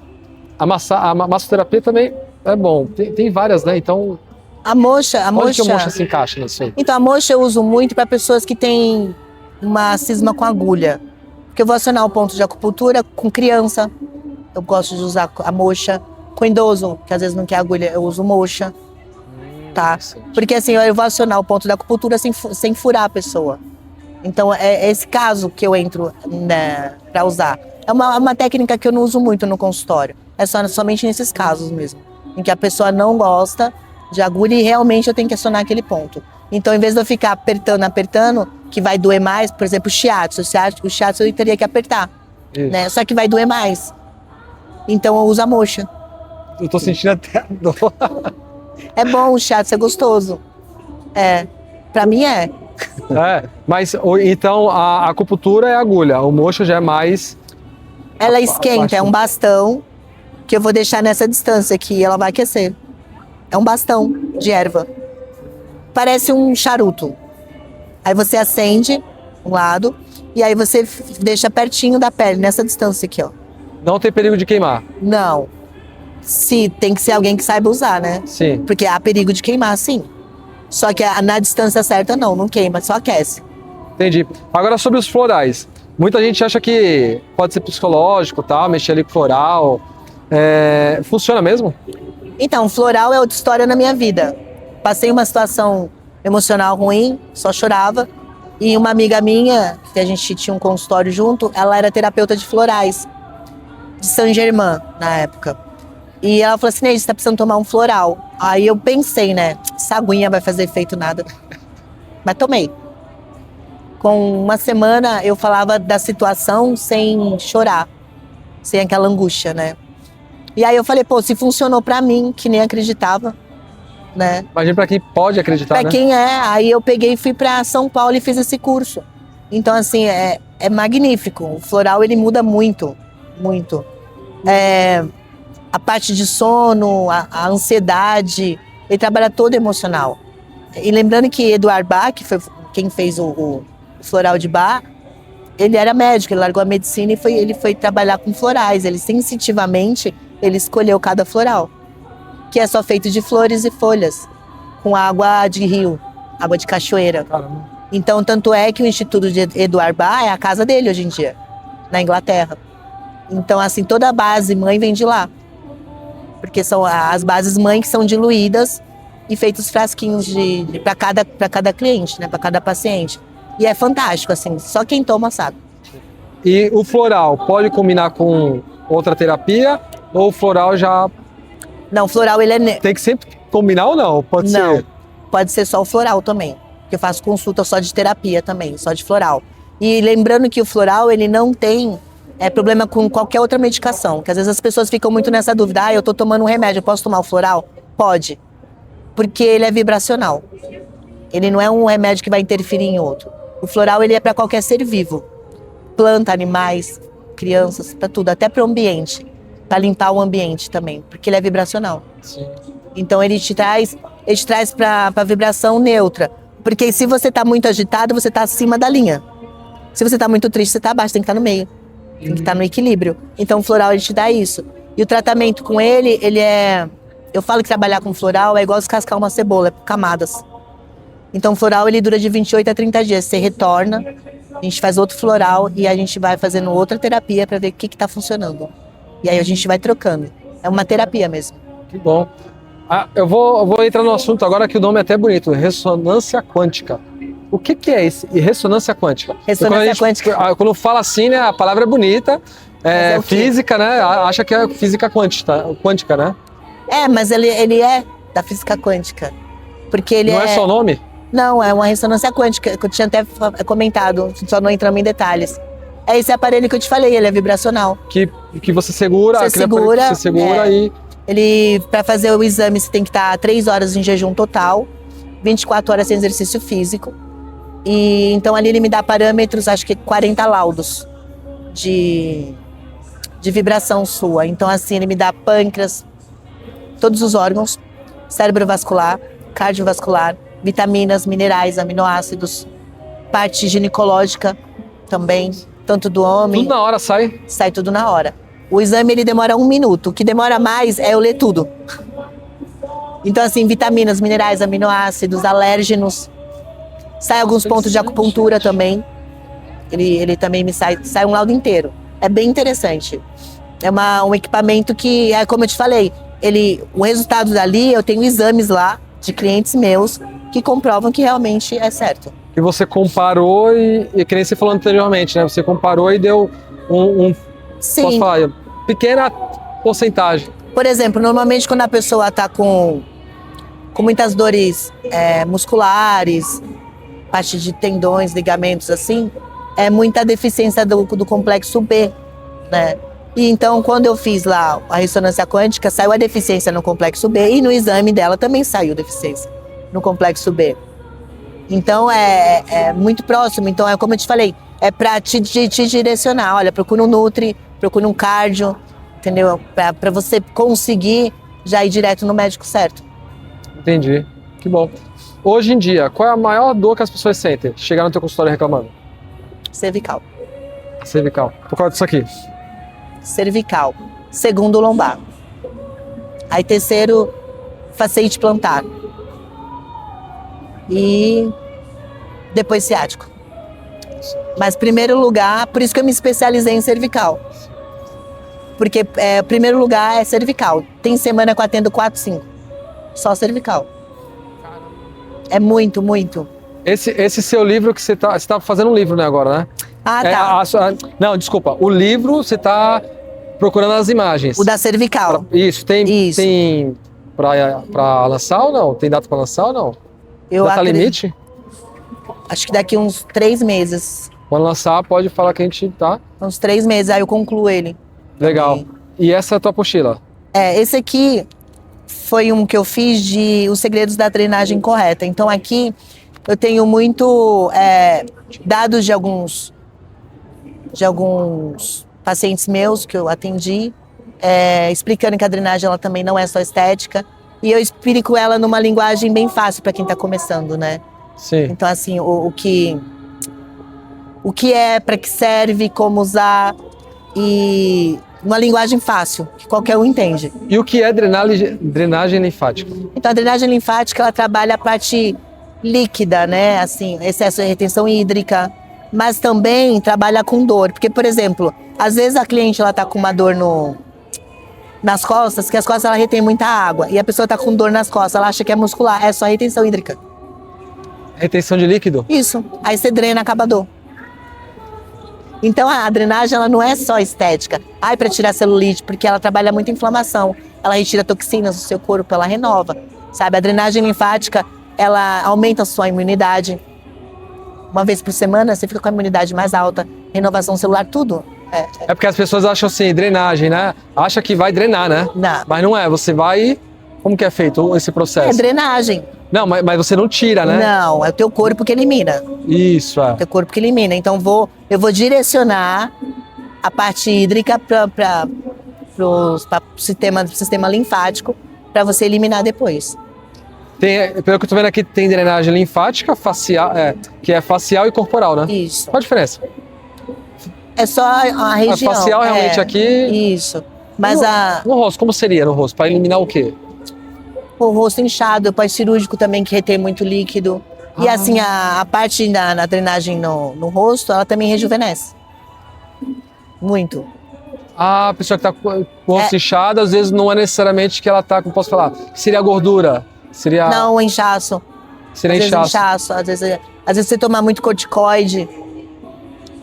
A massoterapia também é bom. Tem várias, né? Então... Onde que a moxa se encaixa nisso aí? Então, a moxa eu uso muito para pessoas que têm uma cisma com agulha. Porque eu vou acionar o ponto de acupuntura com criança. Eu gosto de usar a moxa. Com idoso, que às vezes não quer agulha, eu uso moxa. Tá? Porque assim, eu vou acionar o ponto da acupuntura sem furar a pessoa. Então, é esse caso que eu entro, né, para usar. É uma técnica que eu não uso muito no consultório. É somente nesses casos mesmo. Em que a pessoa não gosta de agulha e realmente eu tenho que acionar aquele ponto. Então, em vez de eu ficar apertando, que vai doer mais, por exemplo, o shiatsu eu teria que apertar. Né? Só que vai doer mais. Então, eu uso a moxa. Eu tô sentindo até dor. É bom o shiatsu, é gostoso. Pra mim é. Mas então a acupuntura é agulha, o moxa já é mais... Ela esquenta, é um bastão que eu vou deixar nessa distância aqui e ela vai aquecer. É um bastão de erva. Parece um charuto. Aí você acende um lado E aí você deixa pertinho da pele, nessa distância aqui, ó. Não tem perigo de queimar? Não. Se tem que ser alguém que saiba usar, né? Sim. Porque há perigo de queimar, sim. Só que na distância certa não queima, só aquece. Entendi. Agora sobre os florais. Muita gente acha que pode ser psicológico, tal, mexer ali com floral. Funciona mesmo? Então, floral é outra história na minha vida. Passei uma situação emocional ruim, só chorava. E uma amiga minha, que a gente tinha um consultório junto, ela era terapeuta de florais, de Saint-Germain, na época. E ela falou assim, Neide, você tá precisando tomar um floral. Aí eu pensei, né, essa aguinha vai fazer efeito nada. Mas tomei. Com uma semana eu falava da situação sem chorar, sem aquela angústia, né. E aí eu falei, pô, se funcionou pra mim, que nem acreditava, né. Imagina pra quem pode acreditar, Pra né? quem aí eu peguei e fui pra São Paulo e fiz esse curso. Então, assim, é magnífico. O floral, ele muda muito, muito. A parte de sono, a ansiedade, ele trabalha todo emocional. E lembrando que Eduard Bach, que foi quem fez o floral de Bach, ele era médico, ele largou a medicina e ele foi trabalhar com florais. Ele sensitivamente, ele escolheu cada floral, que é só feito de flores e folhas, com água de rio, água de cachoeira. Caramba. Então, tanto é que o Instituto de Eduard Bach é a casa dele hoje em dia, na Inglaterra. Então, assim, toda a base mãe vem de lá. Porque são as bases mãe que são diluídas e feitos frasquinhos para cada cliente, né, para cada paciente. E é fantástico, assim, só quem toma sabe. E o floral pode combinar com outra terapia ou o floral já Não, o floral ele é... tem que sempre combinar ou não? Pode Não, ser? pode ser só o floral também. Porque eu faço consulta só de terapia também, só de floral. E lembrando que o floral, ele não tem problema com qualquer outra medicação. Que às vezes as pessoas ficam muito nessa dúvida. Eu tô tomando um remédio, eu posso tomar o floral? Pode. Porque ele é vibracional. Ele não é um remédio que vai interferir em outro. O floral, ele é para qualquer ser vivo. Planta, animais, crianças, para tudo. Até para o ambiente. Para limpar o ambiente também. Porque ele é vibracional. Sim. Então ele te traz para a vibração neutra. Porque se você está muito agitado, você está acima da linha. Se você está muito triste, você está abaixo, tem que estar no meio. Tem que estar no equilíbrio. Então o floral, ele te dá isso. E o tratamento com ele é... Eu falo que trabalhar com floral é igual descascar uma cebola, é por camadas. Então o floral, ele dura de 28 a 30 dias. Você retorna, a gente faz outro floral e a gente vai fazendo outra terapia para ver o que está funcionando. E aí a gente vai trocando. É uma terapia mesmo. Que bom. Eu vou entrar no assunto agora que o nome é até bonito, ressonância quântica. O que é isso? Ressonância quântica? Ressonância quântica. Quando fala assim, né, a palavra é bonita, é física, né? Acha que é física quântica, né? Mas ele é da física quântica. Porque ele não é só o nome? Não, é uma ressonância quântica, que eu tinha até comentado, só não entramos em detalhes. É esse aparelho que eu te falei, ele é vibracional. Que você segura, você segura e... Ele, para fazer o exame, você tem que estar 3 horas em jejum total, 24 horas sem exercício físico. E então ali ele me dá parâmetros, acho que 40 laudos de vibração sua. Então assim, ele me dá pâncreas, todos os órgãos, cérebro vascular, cardiovascular, vitaminas, minerais, aminoácidos, parte ginecológica também, tanto do homem. Tudo na hora sai? Sai tudo na hora. O exame ele demora 1 minuto, o que demora mais é eu ler tudo. Então assim, vitaminas, minerais, aminoácidos, alérgenos, sai alguns pontos de acupuntura também. Ele também me sai um laudo inteiro. É bem interessante. É um equipamento que, como eu te falei, o resultado dali, eu tenho exames lá de clientes meus que comprovam que realmente é certo. E você comparou e que nem você falou anteriormente, né? Você comparou e deu Sim. Posso falar, pequena porcentagem. Por exemplo, normalmente quando a pessoa está com muitas dores musculares, parte de tendões, ligamentos, assim, é muita deficiência do complexo B, né? E então, quando eu fiz lá a ressonância quântica, saiu a deficiência no complexo B e no exame dela também saiu deficiência no complexo B. Então, é muito próximo. Então, é como eu te falei, é para te direcionar. Olha, procura um nutri, procura um cardio, entendeu? Para você conseguir já ir direto no médico certo. Entendi. Que bom. Hoje em dia, qual é a maior dor que as pessoas sentem? Chegar no teu consultório reclamando? cervical. Cervical. Por causa disso aqui. Cervical. Segundo, lombar. Aí terceiro, facete plantar. E depois ciático. Mas primeiro lugar, por isso que eu me especializei em cervical. Porque primeiro lugar é cervical. Tem semana que eu atendo 4, 5. Só cervical. É muito, muito. Esse seu livro que você tá fazendo um livro, né, agora, né? Ah, tá. Não, desculpa. O livro você tá procurando as imagens. O da cervical. Isso, tem pra lançar ou não? Tem data pra lançar ou não? Data limite? Acho que daqui uns 3 meses. Quando lançar, pode falar que a gente tá. Uns 3 meses, aí eu concluo ele. Legal. Também. E essa é a tua apostila? Esse aqui foi um que eu fiz de Os Segredos da Drenagem Correta. Então aqui eu tenho muito dados de alguns pacientes meus que eu atendi, explicando que a drenagem ela também não é só estética. E eu explico ela numa linguagem bem fácil para quem está começando, né? Sim. Então assim, o que é, para que serve, como usar e uma linguagem fácil, que qualquer um entende. E o que é drenagem linfática? Então a drenagem linfática ela trabalha a parte líquida, né? Assim, excesso de retenção hídrica, mas também trabalha com dor, porque por exemplo, às vezes a cliente ela tá com uma dor nas costas, que as costas ela retém muita água e a pessoa tá com dor nas costas, ela acha que é muscular, é só retenção hídrica. Retenção de líquido? Isso. Aí você drena, acaba a dor. Então a drenagem ela não é só estética. Para tirar celulite, porque ela trabalha muito inflamação. Ela retira toxinas do seu corpo, ela renova. Sabe, a drenagem linfática, ela aumenta a sua imunidade. Uma vez por semana você fica com a imunidade mais alta, renovação celular, tudo. É porque as pessoas acham assim, drenagem, né? Acha que vai drenar, né? Não. Mas não é, você vai... Como que é feito esse processo? É drenagem. Não, mas você não tira, né? Não, é o teu corpo que elimina. Isso, É o teu corpo que elimina. Então eu vou direcionar a parte hídrica para o sistema linfático para você eliminar depois. Pelo que eu tô vendo aqui, tem drenagem linfática, facial, que é facial e corporal, né? Isso. Qual a diferença? É só a região. A facial realmente aqui... Isso. Mas no rosto, como seria no rosto? Para eliminar o quê? O rosto inchado, o pós-cirúrgico também que retém muito líquido. E assim, a parte na drenagem no rosto, ela também rejuvenesce. Muito. A pessoa que tá com o rosto inchado, às vezes não é necessariamente que ela tá, como posso falar, seria gordura, seria... Não, inchaço. Seria inchaço. Às vezes você toma muito corticoide,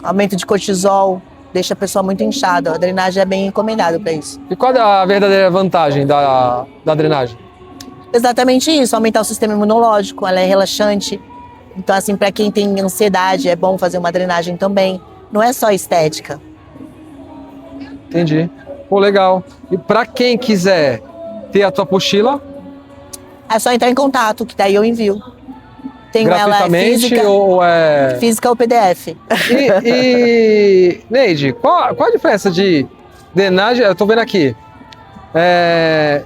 aumento de cortisol, deixa a pessoa muito inchada. A drenagem é bem recomendada para isso. E qual é a verdadeira vantagem da drenagem? Exatamente isso, aumentar o sistema imunológico, ela é relaxante. Então, assim, para quem tem ansiedade, é bom fazer uma drenagem também. Não é só estética. Entendi. Pô, legal. E para quem quiser ter a tua apostila? É só entrar em contato, que daí eu envio. Tenho gratuitamente ela física, ou é... Física ou PDF. E Neide, qual a diferença de drenagem... Eu tô vendo aqui.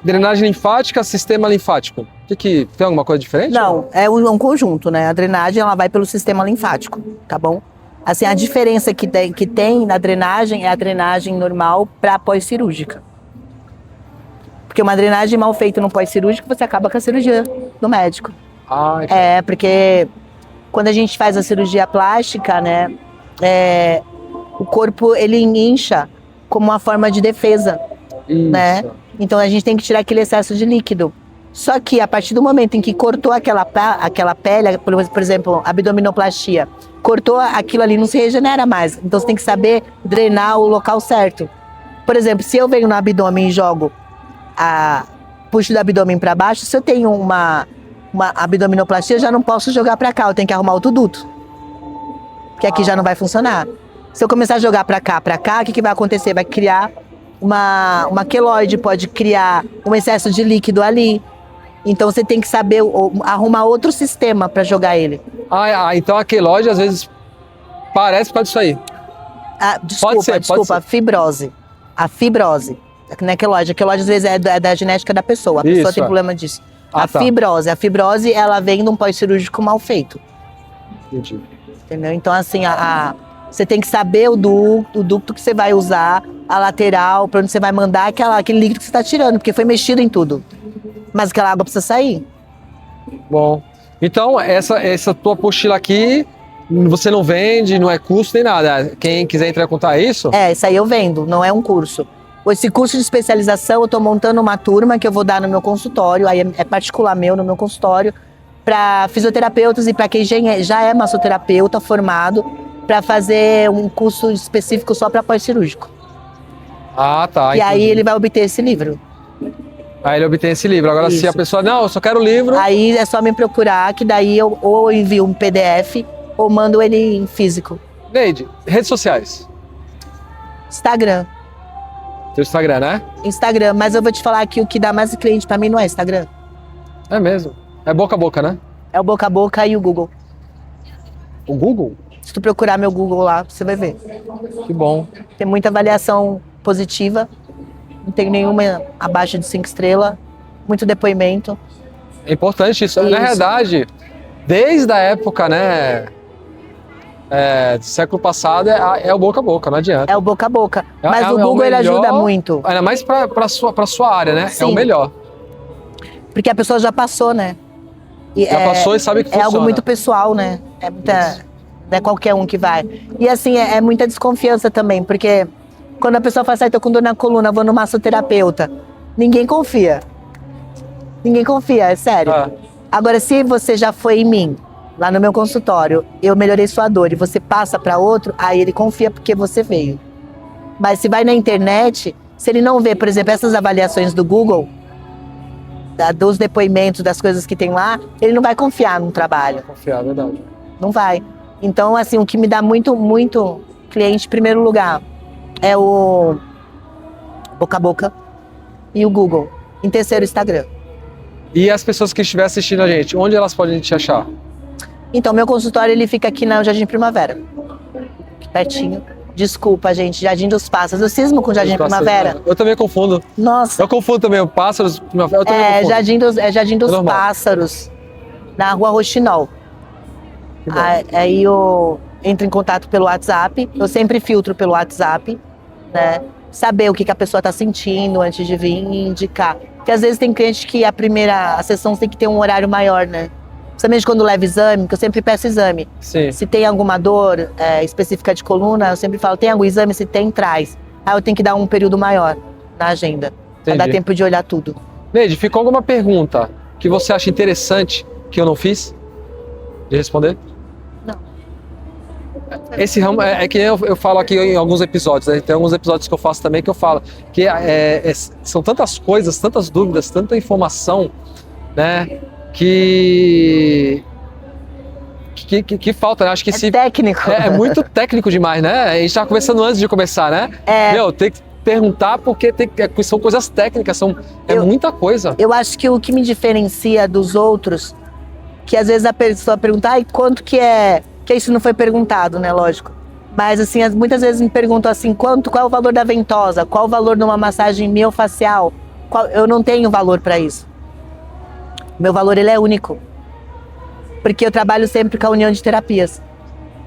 Drenagem linfática, sistema linfático. Tem alguma coisa diferente? Não, é um conjunto, né? A drenagem ela vai pelo sistema linfático, tá bom? Assim, a diferença que tem na drenagem é a drenagem normal para pós-cirúrgica. Porque uma drenagem mal feita no pós-cirúrgico, você acaba com a cirurgia do médico. Porque quando a gente faz a cirurgia plástica, né? O corpo, ele incha como uma forma de defesa. Isso. Né? Então a gente tem que tirar aquele excesso de líquido. Só que a partir do momento em que cortou aquela pele, por exemplo, abdominoplastia, cortou aquilo ali, não se regenera mais. Então você tem que saber drenar o local certo. Por exemplo, se eu venho no abdômen e jogo, puxo do abdômen para baixo, se eu tenho uma abdominoplastia, eu já não posso jogar para cá, eu tenho que arrumar outro duto. Porque aqui já não vai funcionar. Se eu começar a jogar para cá, o que vai acontecer? Vai criar uma queloide, pode criar um excesso de líquido ali. Então você tem que saber arrumar outro sistema para jogar ele. Então a queloide às vezes parece por causa disso aí. Desculpa, a fibrose. A fibrose. Não é queloide. A queloide às vezes é da genética da pessoa. A pessoa tem problema disso. Fibrose. A fibrose, ela vem de um pós-cirúrgico mal feito. Entendi. Entendeu? Então assim, Você tem que saber o ducto que você vai usar, a lateral, para onde você vai mandar aquele líquido que você está tirando, porque foi mexido em tudo. Mas aquela água precisa sair. Bom, então essa tua apostila aqui, você não vende, não é custo nem nada. Quem quiser entrar em contato, é isso? Isso aí eu vendo, não é um curso. Esse curso de especialização, eu estou montando uma turma que eu vou dar no meu consultório, aí é particular meu, no meu consultório, para fisioterapeutas e para quem já é massoterapeuta formado, para fazer um curso específico só para pós-cirúrgico. Ah, tá. E aí ele vai obter esse livro. Aí ele obtém esse livro. Agora, Isso. se a pessoa, não, eu só quero o livro... Aí é só me procurar, que daí eu ou envio um PDF ou mando ele em físico. Neide, redes sociais. Instagram. Teu Instagram, né? Instagram, mas eu vou te falar que o que dá mais cliente pra mim não é Instagram. É mesmo. É boca a boca, né? É o boca a boca e o Google. O Google? Se tu procurar meu Google lá, você vai ver. Que bom. Tem muita avaliação positiva, não tem nenhuma abaixo de 5 estrelas, muito depoimento. É importante isso. Na realidade, desde a época, né, do século passado, é o boca a boca, não adianta. É o boca a boca. Mas o o Google ele melhor, ajuda muito. Ainda mais pra sua área, né? Sim. É o melhor. Porque a pessoa já passou, né? Já passou e sabe que funciona. É algo muito pessoal, né? Não é qualquer um que vai. E assim, é muita desconfiança também, porque quando a pessoa fala assim, tô com dor na coluna, vou no massoterapeuta, ninguém confia. Ninguém confia, é sério. Agora, se você já foi em mim, lá no meu consultório, eu melhorei sua dor e você passa para outro, aí ele confia porque você veio. Mas se vai na internet, se ele não vê, por exemplo, essas avaliações do Google, dos depoimentos, das coisas que tem lá, ele não vai confiar no trabalho. Confiar, é verdade. Não vai. Então, assim, o que me dá muito cliente, em primeiro lugar, é o boca a boca e o Google. Em terceiro, o Instagram. E as pessoas que estiverem assistindo a gente, onde elas podem te achar? Então, meu consultório, ele fica aqui na Jardim Primavera. Aqui pertinho. Desculpa, gente, Jardim dos Pássaros. Eu cismo com Jardim Primavera. Eu também confundo. Nossa. Eu confundo também o Pássaros, Primavera, eu também confundo. Jardim dos Pássaros, na Rua Roxinol. Aí eu entro em contato pelo WhatsApp, eu sempre filtro pelo WhatsApp, né? Saber o que a pessoa está sentindo antes de vir e indicar. Porque às vezes tem cliente que a sessão tem que ter um horário maior, né? Principalmente quando leva exame, que eu sempre peço exame. Sim. Se tem alguma dor específica de coluna, eu sempre falo, tem algum exame? Se tem, traz. Aí eu tenho que dar um período maior na agenda, para dar tempo de olhar tudo. Neide, ficou alguma pergunta que você acha interessante que eu não fiz de responder? Não. Esse ramo, que eu falo aqui em alguns episódios, né? Tem alguns episódios que eu faço também que eu falo que são tantas coisas, tantas dúvidas, tanta informação, né? Que falta, né? Acho que técnico. É muito técnico demais, né? A gente estava conversando antes de começar, né? Tem que perguntar porque são coisas técnicas, muita coisa. Eu acho que o que me diferencia dos outros, que às vezes a pessoa pergunta, quanto que é? Que isso não foi perguntado, né? Lógico. Mas assim, muitas vezes me perguntam assim, qual é o valor da ventosa? Qual o valor de uma massagem miofacial? Eu não tenho valor para isso. Meu valor, ele é único. Porque eu trabalho sempre com a união de terapias.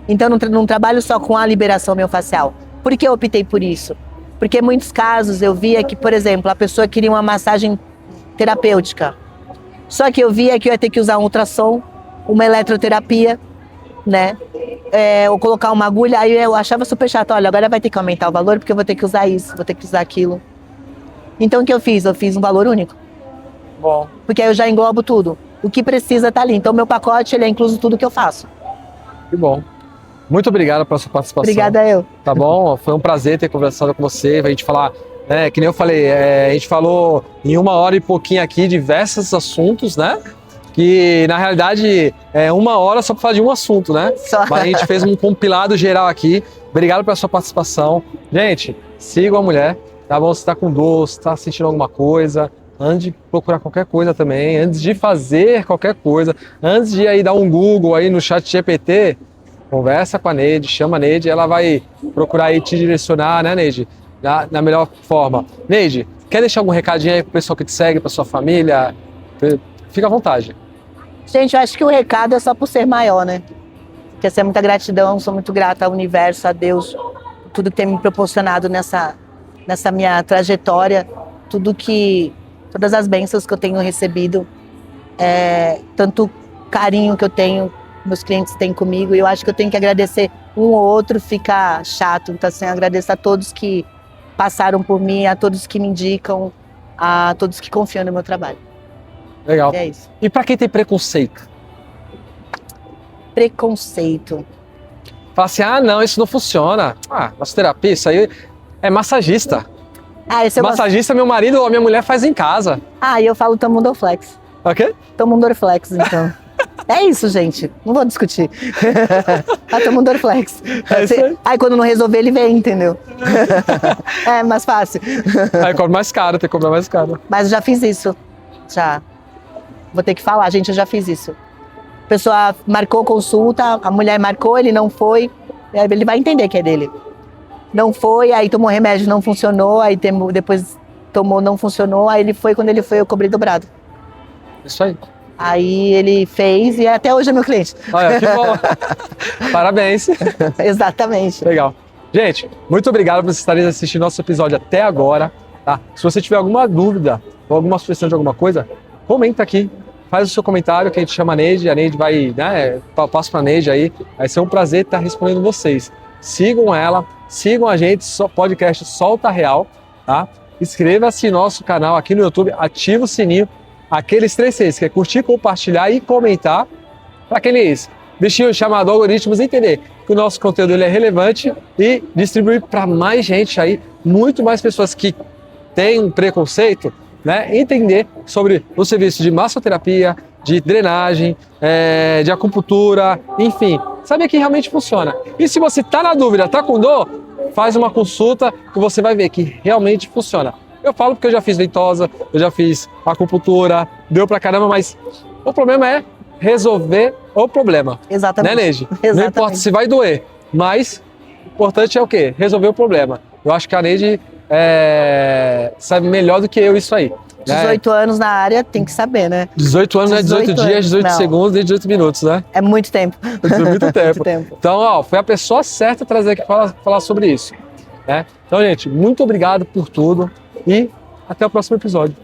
Então, não trabalho só com a liberação miofascial. Por que eu optei por isso? Porque em muitos casos eu via que, por exemplo, a pessoa queria uma massagem terapêutica. Só que eu via que eu ia ter que usar um ultrassom, uma eletroterapia, né? Ou colocar uma agulha. Aí eu achava super chato. Olha, agora vai ter que aumentar o valor porque eu vou ter que usar isso, vou ter que usar aquilo. Então, o que eu fiz? Eu fiz um valor único. Bom. Porque aí eu já englobo tudo. O que precisa tá ali. Então, meu pacote, ele é incluso tudo que eu faço. Que bom. Muito obrigado pela sua participação. Obrigada eu. Tá bom? Foi um prazer ter conversado com você, a gente falar, né, que nem eu falei, a gente falou em 1 hora e pouquinho aqui diversos assuntos, né? Que, na realidade, é 1 hora só para falar de um assunto, né? Mas a gente fez um compilado geral aqui. Obrigado pela sua participação. Gente, sigam a mulher, tá bom? Se tá com dor, se tá sentindo alguma coisa, antes de procurar qualquer coisa também, antes de fazer qualquer coisa, antes de aí dar um Google aí no chat GPT, conversa com a Neide, chama a Neide, ela vai procurar aí te direcionar, né, Neide? Na melhor forma. Neide, quer deixar algum recadinho aí pro pessoal que te segue, pra sua família? Fica à vontade. Gente, eu acho que o recado é só por ser maior, né? Quer ser muita gratidão, sou muito grata ao universo, a Deus, tudo que tem me proporcionado nessa minha trajetória, todas as bênçãos que eu tenho recebido, tanto carinho que eu tenho, meus clientes têm comigo, e eu acho que eu tenho que agradecer um ou outro, fica chato, então assim, agradeço a todos que passaram por mim, a todos que me indicam, a todos que confiam no meu trabalho. Legal. E é isso. E pra quem tem preconceito? Preconceito. Fala assim, não, isso não funciona. Massoterapia, isso aí é massagista. Esse eu Massagista, meu marido ou minha mulher faz em casa. E eu falo tomo Dorflex. Ok? Tomo Dorflex, então. É isso, gente. Não vou discutir. Tomo Dorflex. Aí quando não resolver, ele vem, entendeu? É mais fácil. Aí cobra mais caro, tem que cobrar mais caro. Mas eu já fiz isso. Já. Vou ter que falar, gente, eu já fiz isso. A pessoa marcou consulta, a mulher marcou, ele não foi. Ele vai entender que é dele. Não foi, aí tomou remédio, não funcionou, aí depois tomou, não funcionou, aí ele foi, quando ele foi, eu cobrei dobrado. Isso aí. Aí ele fez e até hoje é meu cliente. Olha, que bom. Parabéns. Exatamente. Legal. Gente, muito obrigado por vocês estarem assistindo nosso episódio até agora. Tá? Se você tiver alguma dúvida ou alguma sugestão de alguma coisa, comenta aqui. Faz o seu comentário que a gente chama a Neide vai, eu passo pra Neide aí. Vai ser um prazer estar respondendo vocês. Sigam ela, sigam a gente, podcast Solta Real, tá? Inscreva-se no nosso canal aqui no YouTube, ativa o sininho, aqueles 3 Cs, que é curtir, compartilhar e comentar, para aqueles bichinhos chamados algoritmos entender que o nosso conteúdo ele é relevante e distribuir para mais gente aí, muito mais pessoas que têm um preconceito, né? Entender sobre o serviço de massoterapia, de drenagem, de acupuntura, enfim, saber que realmente funciona. E se você está na dúvida, está com dor, faz uma consulta que você vai ver que realmente funciona. Eu falo porque eu já fiz ventosa, eu já fiz acupuntura, deu pra caramba, mas o problema é resolver o problema. Exatamente. Né, Neide? Exatamente. Não importa se vai doer, mas o importante é o quê? Resolver o problema. Eu acho que a Neide sabe melhor do que eu isso aí. 18 anos na área, tem que saber, né? 18 anos, 18 dias, 18 não. segundos e 18 minutos, né? É muito tempo. Muito tempo. Muito tempo. Então, foi a pessoa certa a trazer aqui para falar sobre isso. Né? Então, gente, muito obrigado por tudo e até o próximo episódio.